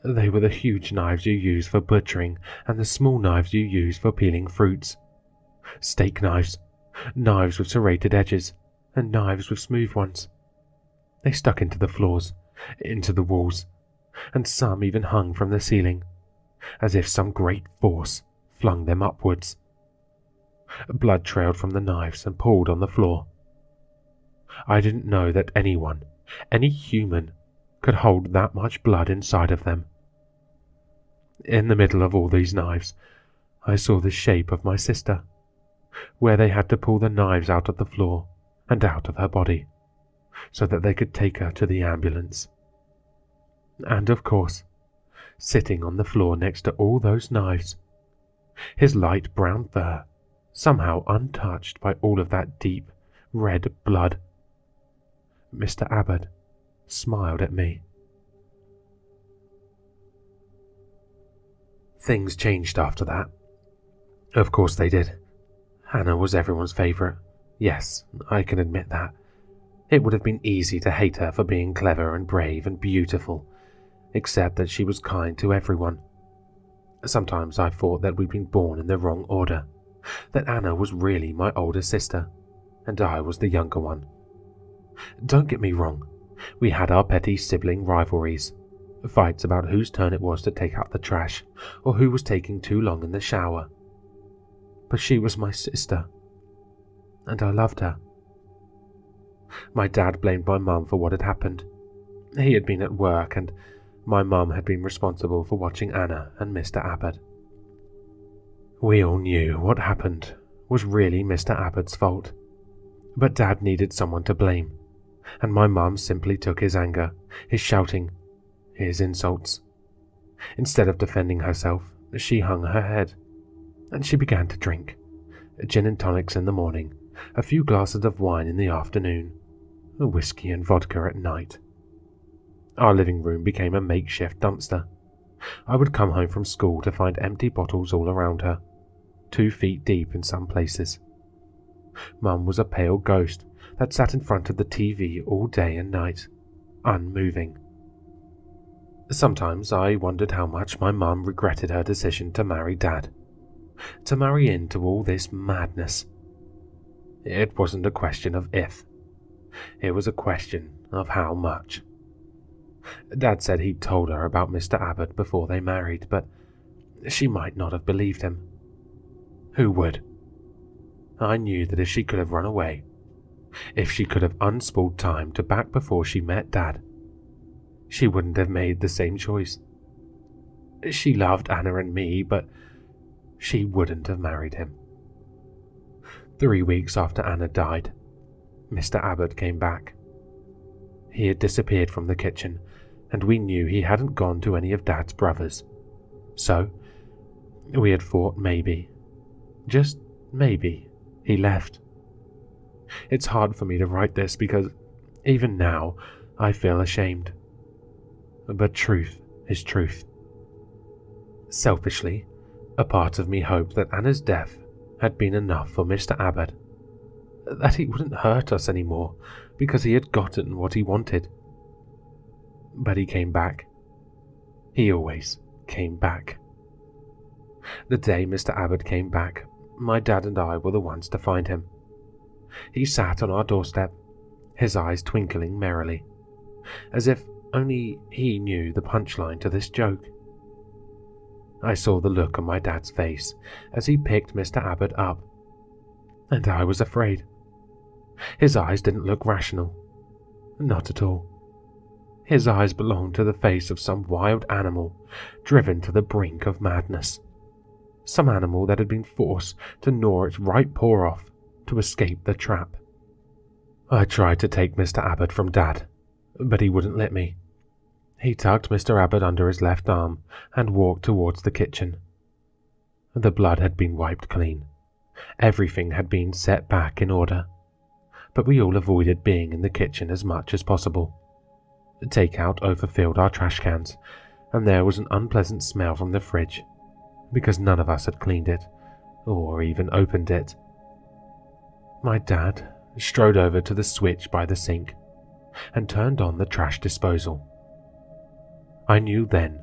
They were the huge knives you use for butchering and the small knives you use for peeling fruits. Steak knives, knives with serrated edges, and knives with smooth ones. They stuck into the floors, into the walls, and some even hung from the ceiling, as if some great force flung them upwards. Blood trailed from the knives and pooled on the floor. I didn't know that anyone, any human, could hold that much blood inside of them. In the middle of all these knives, I saw the shape of my sister, where they had to pull the knives out of the floor and out of her body, so that they could take her to the ambulance. And of course, sitting on the floor next to all those knives, his light brown fur, somehow untouched by all of that deep red blood, Mr. Abbott smiled at me. Things changed after that. Of course they did. Hannah was everyone's favourite. Yes, I can admit that. It would have been easy to hate her for being clever and brave and beautiful, except that she was kind to everyone. Sometimes I thought that we'd been born in the wrong order, that Anna was really my older sister, and I was the younger one. Don't get me wrong, we had our petty sibling rivalries, fights about whose turn it was to take out the trash, or who was taking too long in the shower. But she was my sister, and I loved her. My dad blamed my mum for what had happened. He had been at work, and my mum had been responsible for watching Anna and Mr. Abbott. We all knew what happened was really Mr. Abbott's fault, but Dad needed someone to blame, and my mum simply took his anger, his shouting, his insults. Instead of defending herself, she hung her head, and she began to drink. Gin and tonics in the morning, a few glasses of wine in the afternoon, whiskey and vodka at night. Our living room became a makeshift dumpster. I would come home from school to find empty bottles all around her, 2 feet deep in some places. Mum was a pale ghost that sat in front of the TV all day and night, unmoving. Sometimes I wondered how much my mum regretted her decision to marry Dad, to marry into all this madness. It wasn't a question of if, it was a question of how much. Dad said he'd told her about Mr. Abbott before they married, but she might not have believed him. Who would? I knew that if she could have run away, if she could have unspooled time to back before she met Dad, she wouldn't have made the same choice. She loved Anna and me, but she wouldn't have married him. 3 weeks after Anna died, Mr. Abbott came back. He had disappeared from the kitchen, and we knew he hadn't gone to any of Dad's brothers. So, we had thought maybe, just maybe, he left. It's hard for me to write this because, even now, I feel ashamed. But truth is truth. Selfishly, a part of me hoped that Anna's death had been enough for Mr. Abbott, that he wouldn't hurt us anymore because he had gotten what he wanted. But he came back. He always came back. The day Mr. Abbott came back, my dad and I were the ones to find him. He sat on our doorstep, his eyes twinkling merrily, as if only he knew the punchline to this joke. I saw the look on my dad's face as he picked Mr. Abbott up, and I was afraid. His eyes didn't look rational. Not at all. His eyes belonged to the face of some wild animal driven to the brink of madness. Some animal that had been forced to gnaw its right paw off to escape the trap. I tried to take Mr. Abbott from Dad, but he wouldn't let me. He tucked Mr. Abbott under his left arm and walked towards the kitchen. The blood had been wiped clean. Everything had been set back in order, but we all avoided being in the kitchen as much as possible. Takeout overfilled our trash cans, and there was an unpleasant smell from the fridge, because none of us had cleaned it, or even opened it. My dad strode over to the switch by the sink and turned on the trash disposal. I knew then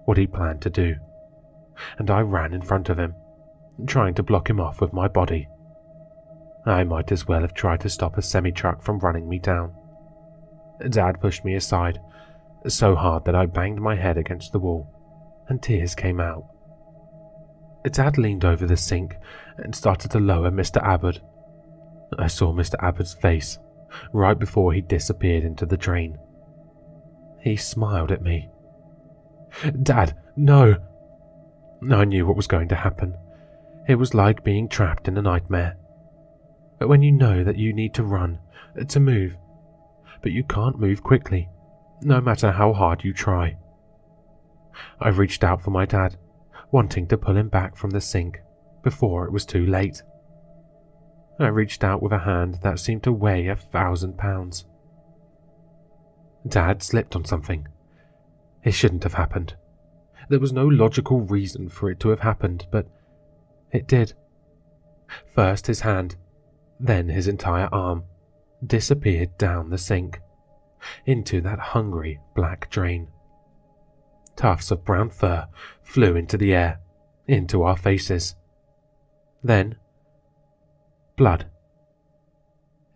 what he planned to do, and I ran in front of him, trying to block him off with my body. I might as well have tried to stop a semi-truck from running me down. Dad pushed me aside, so hard that I banged my head against the wall, and tears came out. Dad leaned over the sink and started to lower Mr. Abbott. I saw Mr. Abbott's face right before he disappeared into the drain. He smiled at me. "Dad, no!" I knew what was going to happen. It was like being trapped in a nightmare. When you know that you need to run, to move, but you can't move quickly, no matter how hard you try. I reached out for my dad, wanting to pull him back from the sink before it was too late. I reached out with a hand that seemed to weigh 1,000 pounds. Dad slipped on something. It shouldn't have happened. There was no logical reason for it to have happened, but it did. First his hand, then his entire arm, disappeared down the sink, into that hungry black drain. Tufts of brown fur flew into the air, into our faces. Then, blood.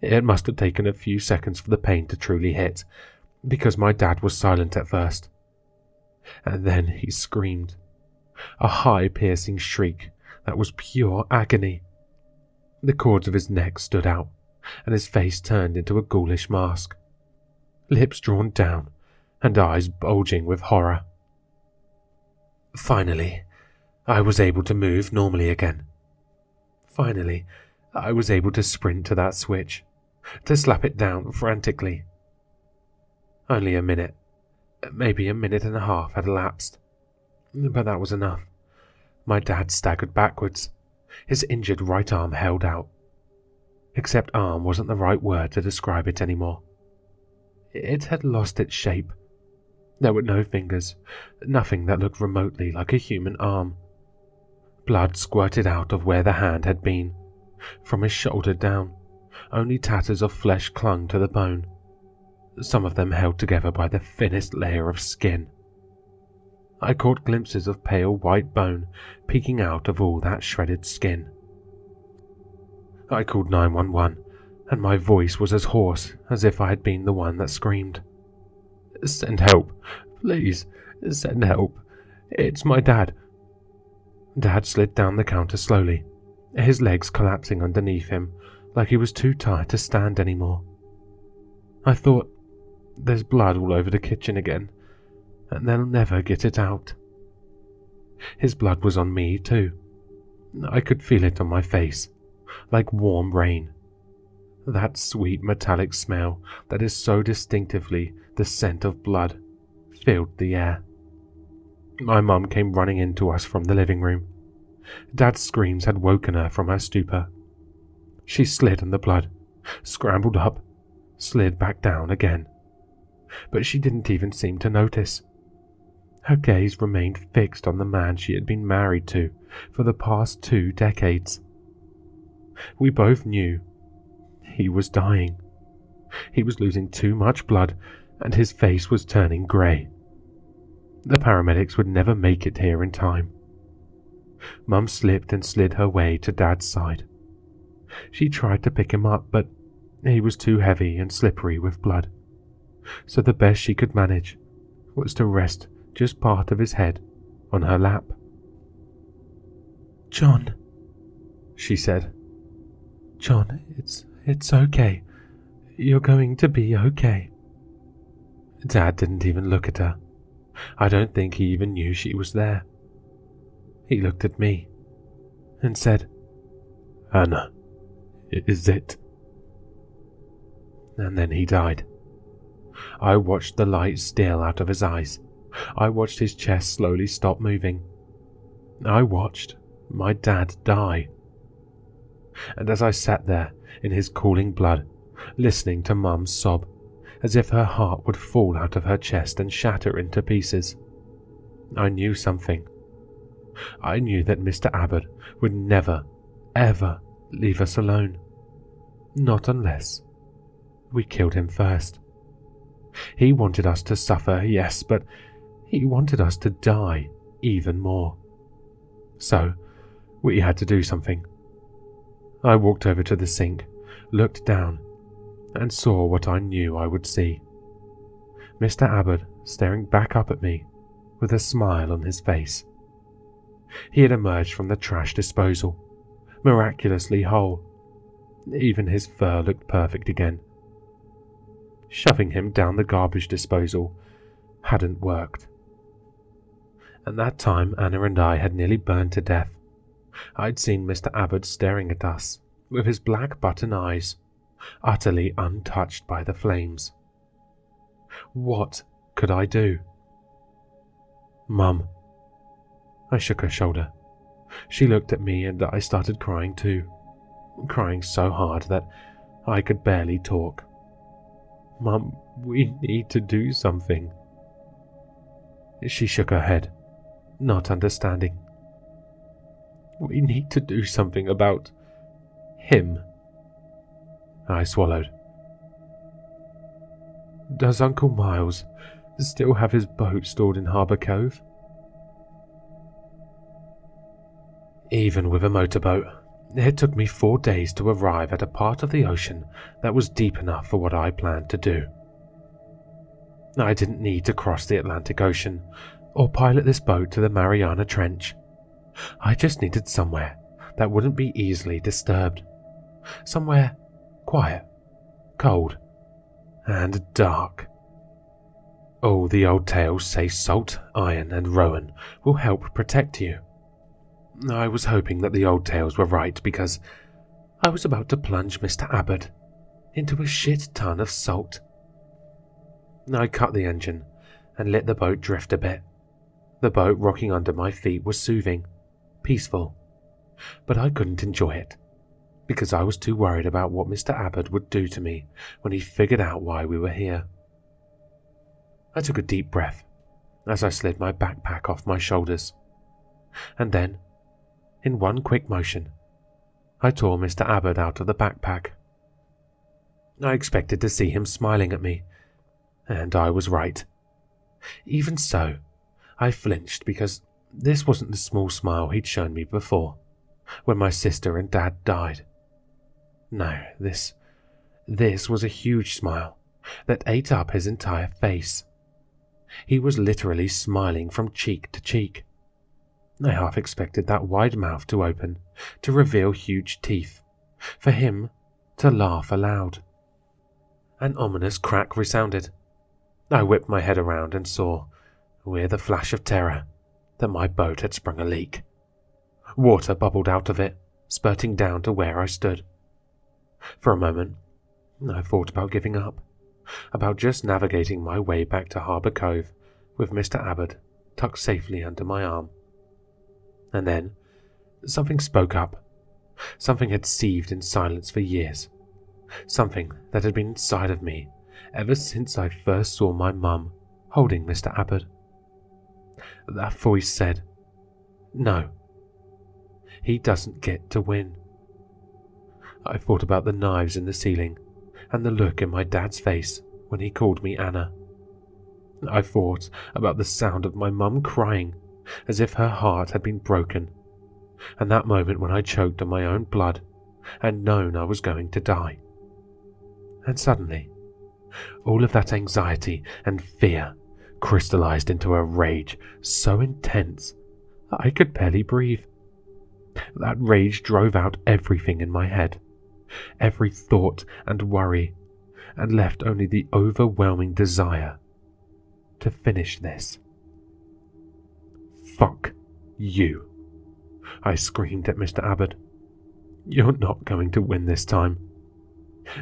It must have taken a few seconds for the pain to truly hit, because my dad was silent at first. And then he screamed, a high piercing shriek that was pure agony. The cords of his neck stood out, and his face turned into a ghoulish mask, lips drawn down and eyes bulging with horror. Finally, I was able to move normally again. Finally, I was able to sprint to that switch, to slap it down frantically. Only a minute, maybe a minute and a half had elapsed, but that was enough. My dad staggered backwards, his injured right arm held out. Except arm wasn't the right word to describe it anymore. It had lost its shape. There were no fingers, nothing that looked remotely like a human arm. Blood squirted out of where the hand had been. From his shoulder down, only tatters of flesh clung to the bone, some of them held together by the thinnest layer of skin. I caught glimpses of pale white bone peeking out of all that shredded skin. I called 911, and my voice was as hoarse as if I had been the one that screamed. "Send help, please, send help. It's my dad." Dad slid down the counter slowly, his legs collapsing underneath him like he was too tired to stand anymore. I thought, there's blood all over the kitchen again, and they'll never get it out. His blood was on me too. I could feel it on my face, like warm rain. That sweet metallic smell that is so distinctively the scent of blood filled the air. My mum came running into us from the living room. Dad's screams had woken her from her stupor. She slid in the blood, scrambled up, slid back down again. But she didn't even seem to notice. Her gaze remained fixed on the man she had been married to for the past 2 decades. We both knew he was dying. He was losing too much blood, and his face was turning grey. The paramedics would never make it here in time. Mum slipped and slid her way to Dad's side. She tried to pick him up, but he was too heavy and slippery with blood, so the best she could manage was to rest just part of his head on her lap. "John," she said. "John, it's okay. You're going to be okay." Dad didn't even look at her. I don't think he even knew she was there. He looked at me and said, "Anna, is it?" And then he died. I watched the light steal out of his eyes. I watched his chest slowly stop moving. I watched my dad die. And as I sat there in his cooling blood, listening to Mum sob, as if her heart would fall out of her chest and shatter into pieces, I knew something. I knew that Mr. Abbott would never, ever leave us alone. Not unless we killed him first. He wanted us to suffer, yes, but He wanted us to die even more. So, we had to do something. I walked over to the sink, looked down, and saw what I knew I would see. Mr. Abbott staring back up at me with a smile on his face. He had emerged from the trash disposal, miraculously whole. Even his fur looked perfect again. Shoving him down the garbage disposal hadn't worked. At that time, Anna and I had nearly burned to death. I'd seen Mr. Abbott staring at us with his black button eyes, utterly untouched by the flames. What could I do? Mum. I shook her shoulder. She looked at me and I started crying too, crying so hard that I could barely talk. Mum, we need to do something. She shook her head, not understanding. We need to do something about him. I swallowed. Does Uncle Miles still have his boat stored in Harbour Cove? Even with a motorboat, it took me 4 days to arrive at a part of the ocean that was deep enough for what I planned to do. I didn't need to cross the Atlantic Ocean or pilot this boat to the Mariana Trench. I just needed somewhere that wouldn't be easily disturbed. Somewhere quiet, cold, and dark. All the old tales say salt, iron, and rowan will help protect you. I was hoping that the old tales were right because I was about to plunge Mr. Abbott into a shit ton of salt. I cut the engine and let the boat drift a bit. The boat rocking under my feet was soothing, peaceful, but I couldn't enjoy it because I was too worried about what Mr. Abbott would do to me when he figured out why we were here. I took a deep breath as I slid my backpack off my shoulders, and then, in one quick motion, I tore Mr. Abbott out of the backpack. I expected to see him smiling at me, and I was right. Even so, I flinched because this wasn't the small smile he'd shown me before, when my sister and Dad died. No, this was a huge smile that ate up his entire face. He was literally smiling from cheek to cheek. I half expected that wide mouth to open, to reveal huge teeth, for him to laugh aloud. An ominous crack resounded. I whipped my head around and saw, with a flash of terror, that my boat had sprung a leak. Water bubbled out of it, spurting down to where I stood. For a moment, I thought about giving up, about just navigating my way back to Harbour Cove with Mr. Abbott tucked safely under my arm. And then, something spoke up. Something had seethed in silence for years. Something that had been inside of me ever since I first saw my mum holding Mr. Abbott. That voice said, "No, he doesn't get to win." I thought about the knives in the ceiling and the look in my dad's face when he called me Anna. I thought about the sound of my mum crying as if her heart had been broken, and that moment when I choked on my own blood and known I was going to die. And suddenly, all of that anxiety and fear crystallized into a rage so intense that I could barely breathe. That rage drove out everything in my head, every thought and worry, and left only the overwhelming desire to finish this. "Fuck you," I screamed at Mr. Abbott. "You're not going to win this time."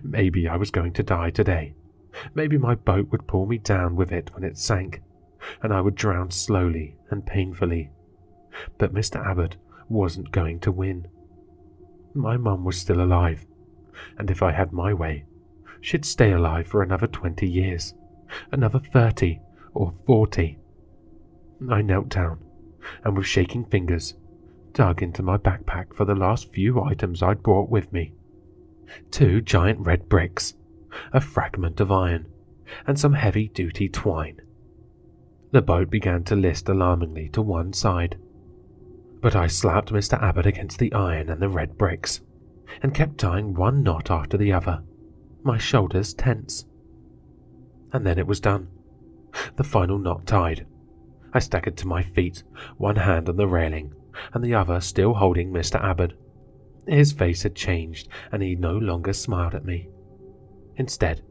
Maybe I was going to die today. Maybe my boat would pull me down with it when it sank, and I would drown slowly and painfully. But Mr. Abbott wasn't going to win. My mum was still alive, and if I had my way, she'd stay alive for another 20 years, another 30 or 40. I knelt down, and with shaking fingers, dug into my backpack for the last few items I'd brought with me. 2 giant red bricks, a fragment of iron, and some heavy-duty twine. The boat began to list alarmingly to one side, but I slapped Mr. Abbott against the iron and the red bricks, and kept tying one knot after the other, my shoulders tense. And then it was done. The final knot tied. I staggered to my feet, one hand on the railing, and the other still holding Mr. Abbott. His face had changed, and he no longer smiled at me. Instead,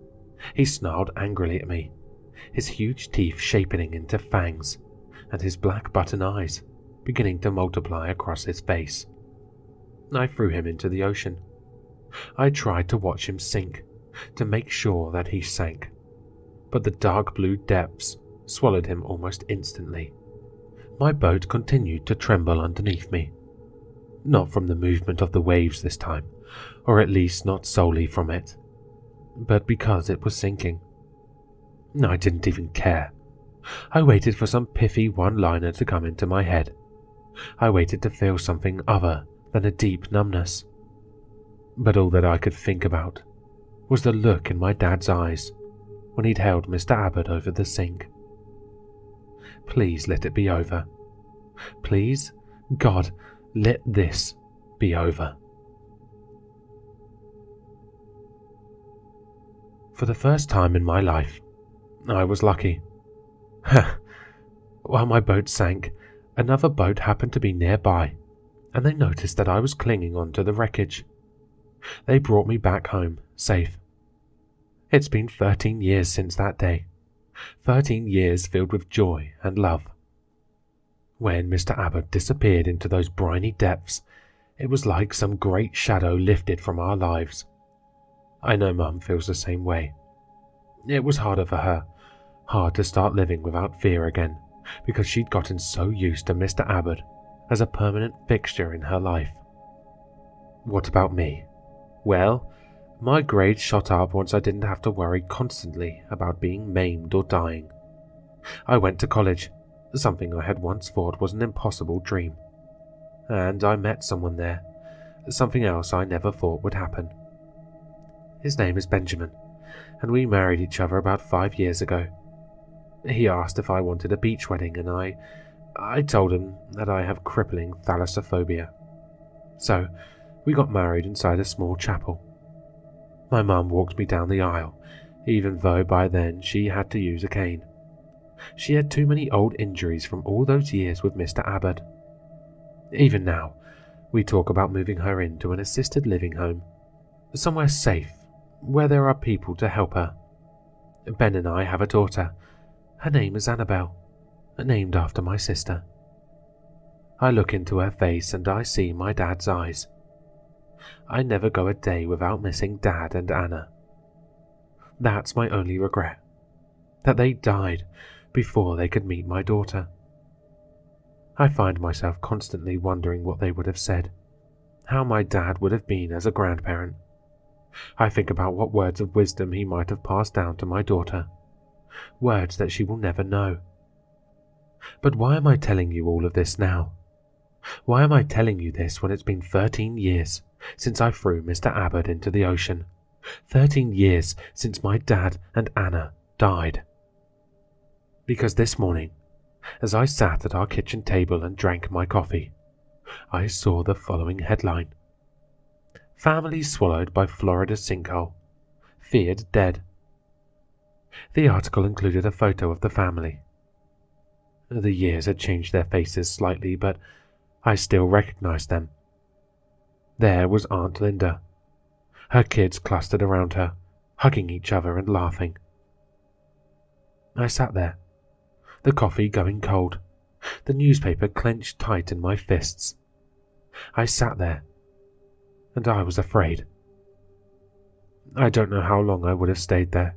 he snarled angrily at me, his huge teeth shaping into fangs, and his black button eyes beginning to multiply across his face. I threw him into the ocean. I tried to watch him sink, to make sure that he sank, but the dark blue depths swallowed him almost instantly. My boat continued to tremble underneath me, not from the movement of the waves this time, or at least not solely from it, but because it was sinking. I didn't even care. I waited for some pithy one-liner to come into my head. I waited to feel something other than a deep numbness. But all that I could think about was the look in my dad's eyes when he'd held Mr. Abbott over the sink. Please let it be over. Please, God, let this be over. For the first time in my life, I was lucky. While my boat sank, another boat happened to be nearby, and they noticed that I was clinging onto the wreckage. They brought me back home, safe. It's been 13 years since that day. 13 years filled with joy and love. When Mr. Abbott disappeared into those briny depths, it was like some great shadow lifted from our lives. I know Mum feels the same way. It was harder for her, hard to start living without fear again, because she'd gotten so used to Mr. Abbott as a permanent fixture in her life. What about me? Well, my grades shot up once I didn't have to worry constantly about being maimed or dying. I went to college, something I had once thought was an impossible dream. And I met someone there, something else I never thought would happen. His name is Benjamin, and we married each other about 5 years ago. He asked if I wanted a beach wedding, and I told him that I have crippling thalassophobia. So, we got married inside a small chapel. My mum walked me down the aisle, even though by then she had to use a cane. She had too many old injuries from all those years with Mr. Abbott. Even now, we talk about moving her into an assisted living home, somewhere safe, where there are people to help her. Ben and I have a daughter. Her name is Annabelle, named after my sister. I look into her face and I see my dad's eyes. I never go a day without missing Dad and Anna. That's my only regret, that they died before they could meet my daughter. I find myself constantly wondering what they would have said, how my dad would have been as a grandparent. I think about what words of wisdom he might have passed down to my daughter, words that she will never know. But why am I telling you all of this now? Why am I telling you this when it's been 13 years since I threw Mr. Abbott into the ocean? 13 years since my dad and Anna died. Because this morning, as I sat at our kitchen table and drank my coffee, I saw the following headline: Family swallowed by Florida sinkhole. Feared dead. The article included a photo of the family. The years had changed their faces slightly, but I still recognized them. There was Aunt Linda, her kids clustered around her, hugging each other and laughing. I sat there, the coffee going cold, the newspaper clenched tight in my fists. I sat there, and I was afraid. I don't know how long I would have stayed there,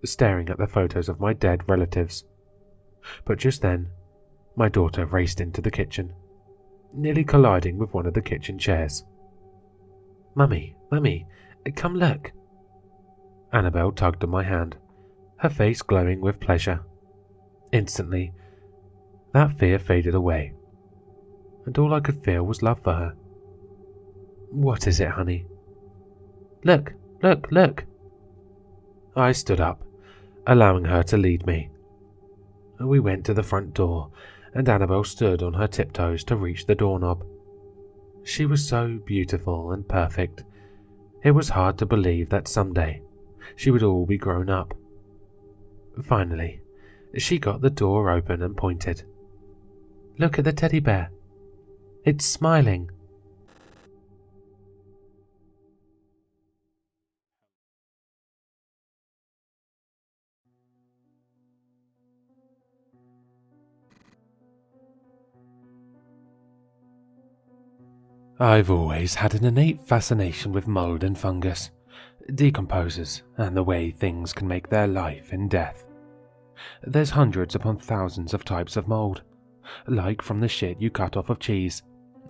staring at the photos of my dead relatives. But just then, my daughter raced into the kitchen, nearly colliding with one of the kitchen chairs. Mummy, come look. Annabelle tugged at my hand, her face glowing with pleasure. Instantly, that fear faded away, and all I could feel was love for her. What is it, honey? Look. I stood up, allowing her to lead me. We went to the front door, and Annabel stood on her tiptoes to reach the doorknob. She was so beautiful and perfect. It was hard to believe that someday she would all be grown up. Finally, she got the door open and pointed. "Look at the teddy bear. It's smiling." I've always had an innate fascination with mold and fungus, decomposers, and the way things can make their life in death. There's hundreds upon thousands of types of mold, like from the shit you cut off of cheese,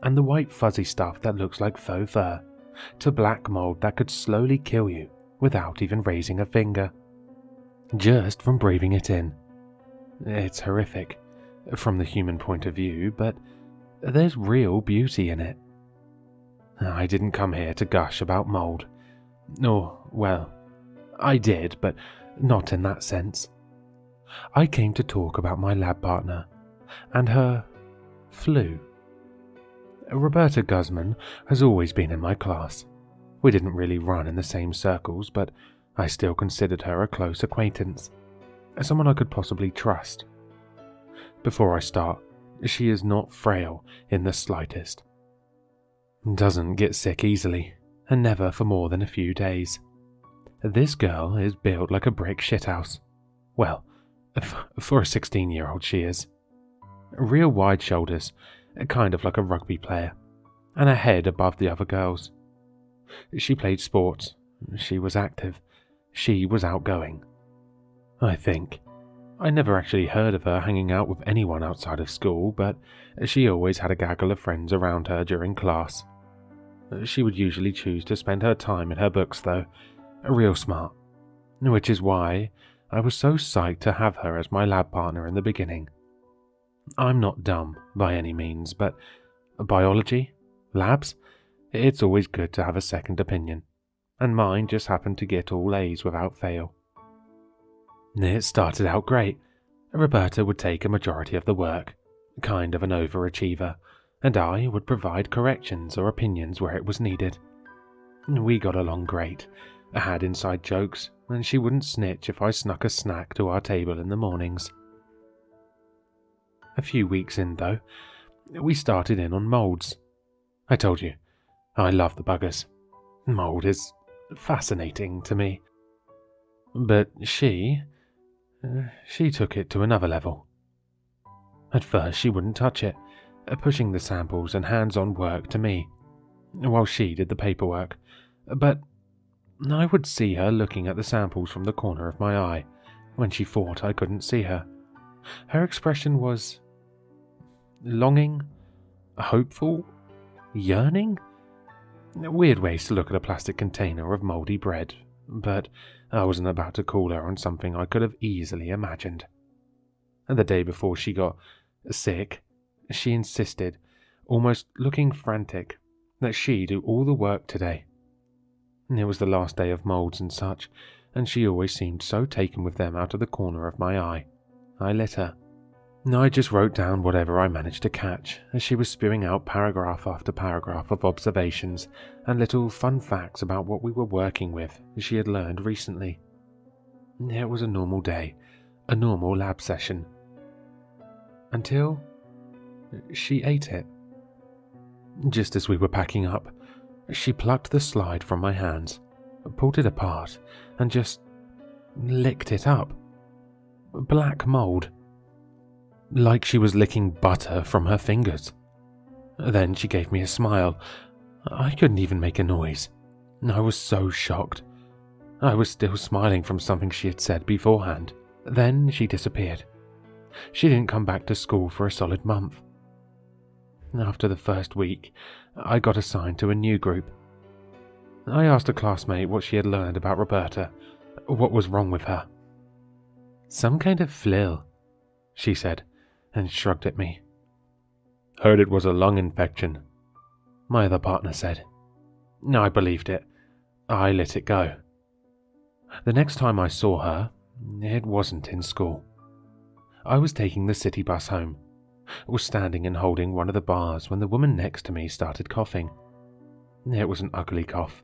and the white fuzzy stuff that looks like faux fur, to black mold that could slowly kill you without even raising a finger, just from breathing it in. It's horrific, from the human point of view, but there's real beauty in it. I didn't come here to gush about mold. Or, well, I did, but not in that sense. I came to talk about my lab partner and her flu. Roberta Guzman has always been in my class. We didn't really run in the same circles, but I still considered her a close acquaintance, someone I could possibly trust. Before I start, she is not frail in the slightest. Doesn't get sick easily, and never for more than a few days. This girl is built like a brick shithouse. Well, for a 16-year-old she is. Real wide shoulders, kind of like a rugby player, and a head above the other girls. She played sports, she was active, she was outgoing. I think. I never actually heard of her hanging out with anyone outside of school, but she always had a gaggle of friends around her during class. She would usually choose to spend her time in her books though, real smart, which is why I was so psyched to have her as my lab partner in the beginning. I'm not dumb by any means, but biology, labs, it's always good to have a second opinion, and mine just happened to get all A's without fail. It started out great. Roberta would take a majority of the work, kind of an overachiever, and I would provide corrections or opinions where it was needed. We got along great. I had inside jokes, and she wouldn't snitch if I snuck a snack to our table in the mornings. A few weeks in, though, we started in on molds. I told you, I love the buggers. Mold is fascinating to me. But she took it to another level. At first she wouldn't touch it, pushing the samples and hands-on work to me, while she did the paperwork, but I would see her looking at the samples from the corner of my eye when she thought I couldn't see her. Her expression was longing, hopeful, yearning? Weird ways to look at a plastic container of mouldy bread, but I wasn't about to call her on something I could have easily imagined. And the day before she got sick, she insisted, almost looking frantic, that she do all the work today. It was the last day of moulds and such, and she always seemed so taken with them out of the corner of my eye. I let her. I just wrote down whatever I managed to catch, as she was spewing out paragraph after paragraph of observations and little fun facts about what we were working with she had learned recently. It was a normal day, a normal lab session. Until she ate it. Just as we were packing up, she plucked the slide from my hands, pulled it apart, and just licked it up. Black mold. Like she was licking butter from her fingers. Then she gave me a smile. I couldn't even make a noise. I was so shocked. I was still smiling from something she had said beforehand. Then she disappeared. She didn't come back to school for a solid month. After the first week, I got assigned to a new group. I asked a classmate what she had learned about Roberta, what was wrong with her. "Some kind of flu," she said, and shrugged at me. "Heard it was a lung infection," my other partner said. I believed it. I let it go. The next time I saw her, it wasn't in school. I was taking the city bus home. I was standing and holding one of the bars when the woman next to me started coughing. It was an ugly cough,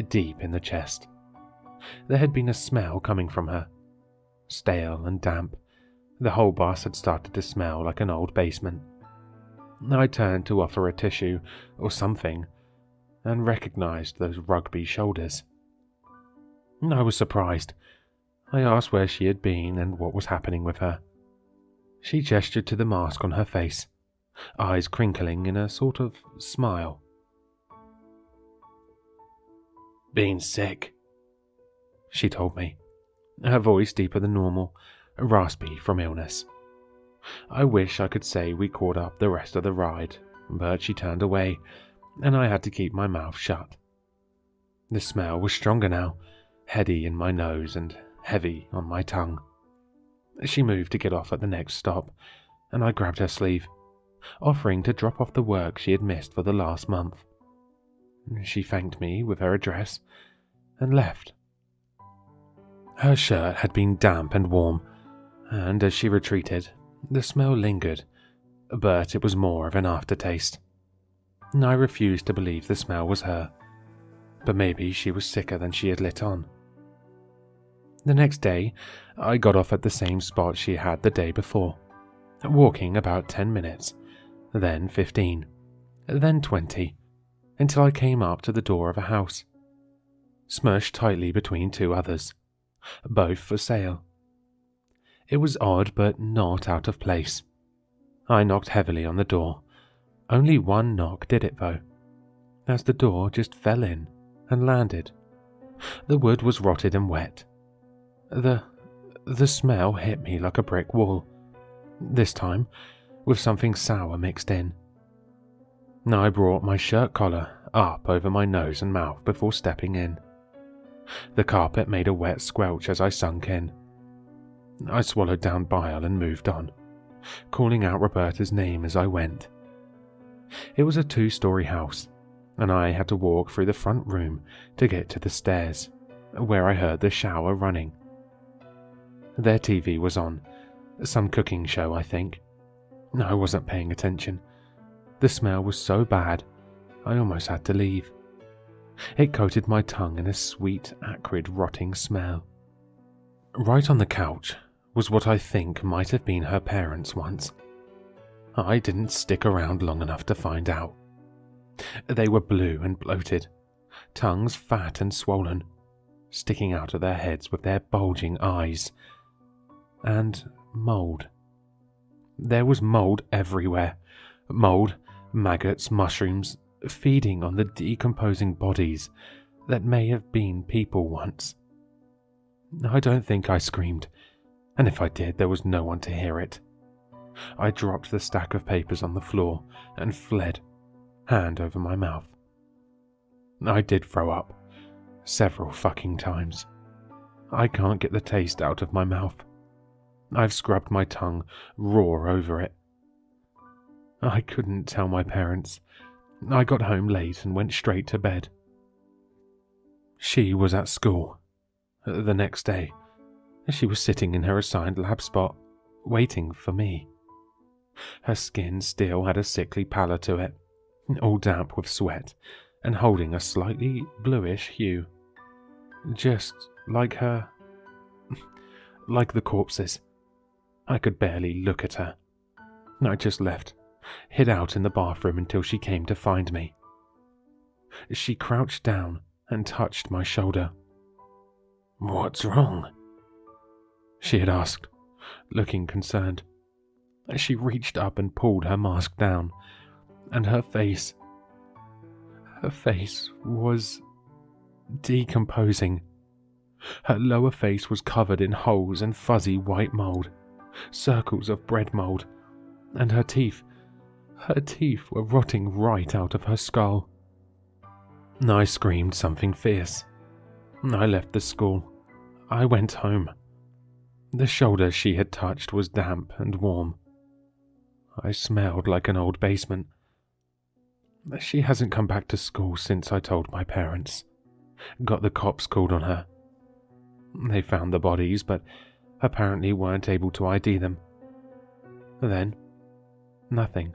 deep in the chest. There had been a smell coming from her, stale and damp. The whole bus had started to smell like an old basement. I turned to offer a tissue or something and recognized those rugby shoulders. I was surprised. I asked where she had been and what was happening with her. She gestured to the mask on her face, eyes crinkling in a sort of smile. "Been sick," she told me, her voice deeper than normal, raspy from illness. I wish I could say we caught up the rest of the ride, but she turned away, and I had to keep my mouth shut. The smell was stronger now, heady in my nose and heavy on my tongue. She moved to get off at the next stop, and I grabbed her sleeve, offering to drop off the work she had missed for the last month. She thanked me with her address and left. Her shirt had been damp and warm, and as she retreated, the smell lingered, but it was more of an aftertaste. I refused to believe the smell was her, but maybe she was sicker than she had lit on. The next day, I got off at the same spot she had the day before, walking about 10 minutes, then 15, then 20, until I came up to the door of a house, smushed tightly between two others, both for sale. It was odd but not out of place. I knocked heavily on the door. Only one knock did it though, as the door just fell in and landed. The wood was rotted and wet. The smell hit me like a brick wall, this time with something sour mixed in. I brought my shirt collar up over my nose and mouth before stepping in. The carpet made a wet squelch as I sunk in. I swallowed down bile and moved on, calling out Roberta's name as I went. It was a 2-story house, and I had to walk through the front room to get to the stairs, where I heard the shower running. Their TV was on, some cooking show, I think. I wasn't paying attention. The smell was so bad, I almost had to leave. It coated my tongue in a sweet, acrid, rotting smell. Right on the couch was what I think might have been her parents once. I didn't stick around long enough to find out. They were blue and bloated, tongues fat and swollen, sticking out of their heads with their bulging eyes. And mold. There was mold everywhere. Mold, maggots, mushrooms, feeding on the decomposing bodies that may have been people once. I don't think I screamed, and if I did, there was no one to hear it. I dropped the stack of papers on the floor and fled, hand over my mouth. I did throw up, several fucking times. I can't get the taste out of my mouth. I've scrubbed my tongue raw over it. I couldn't tell my parents. I got home late and went straight to bed. She was at school. The next day, she was sitting in her assigned lab spot, waiting for me. Her skin still had a sickly pallor to it, all damp with sweat and holding a slightly bluish hue. Just like her. Like the corpses. I could barely look at her. I just left, hid out in the bathroom until she came to find me. She crouched down and touched my shoulder. "What's wrong?" she had asked, looking concerned. She reached up and pulled her mask down, and her face was decomposing. Her lower face was covered in holes and fuzzy white mold, circles of bread mold, and her teeth were rotting right out of her skull. I screamed something fierce. I left the school. I went home. The shoulder she had touched was damp and warm. I smelled like an old basement. She hasn't come back to school since I told my parents. Got the cops called on her. They found the bodies, but apparently weren't able to ID them. Then, nothing.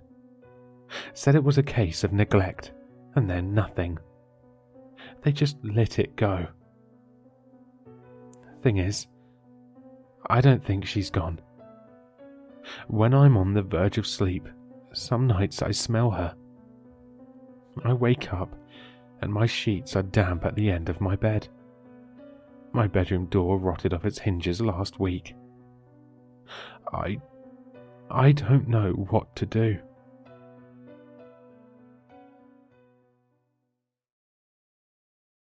Said it was a case of neglect, and then nothing. They just let it go. Thing is, I don't think she's gone. When I'm on the verge of sleep, some nights I smell her. I wake up, and my sheets are damp at the end of my bed. My bedroom door rotted off its hinges last week. I don't know what to do.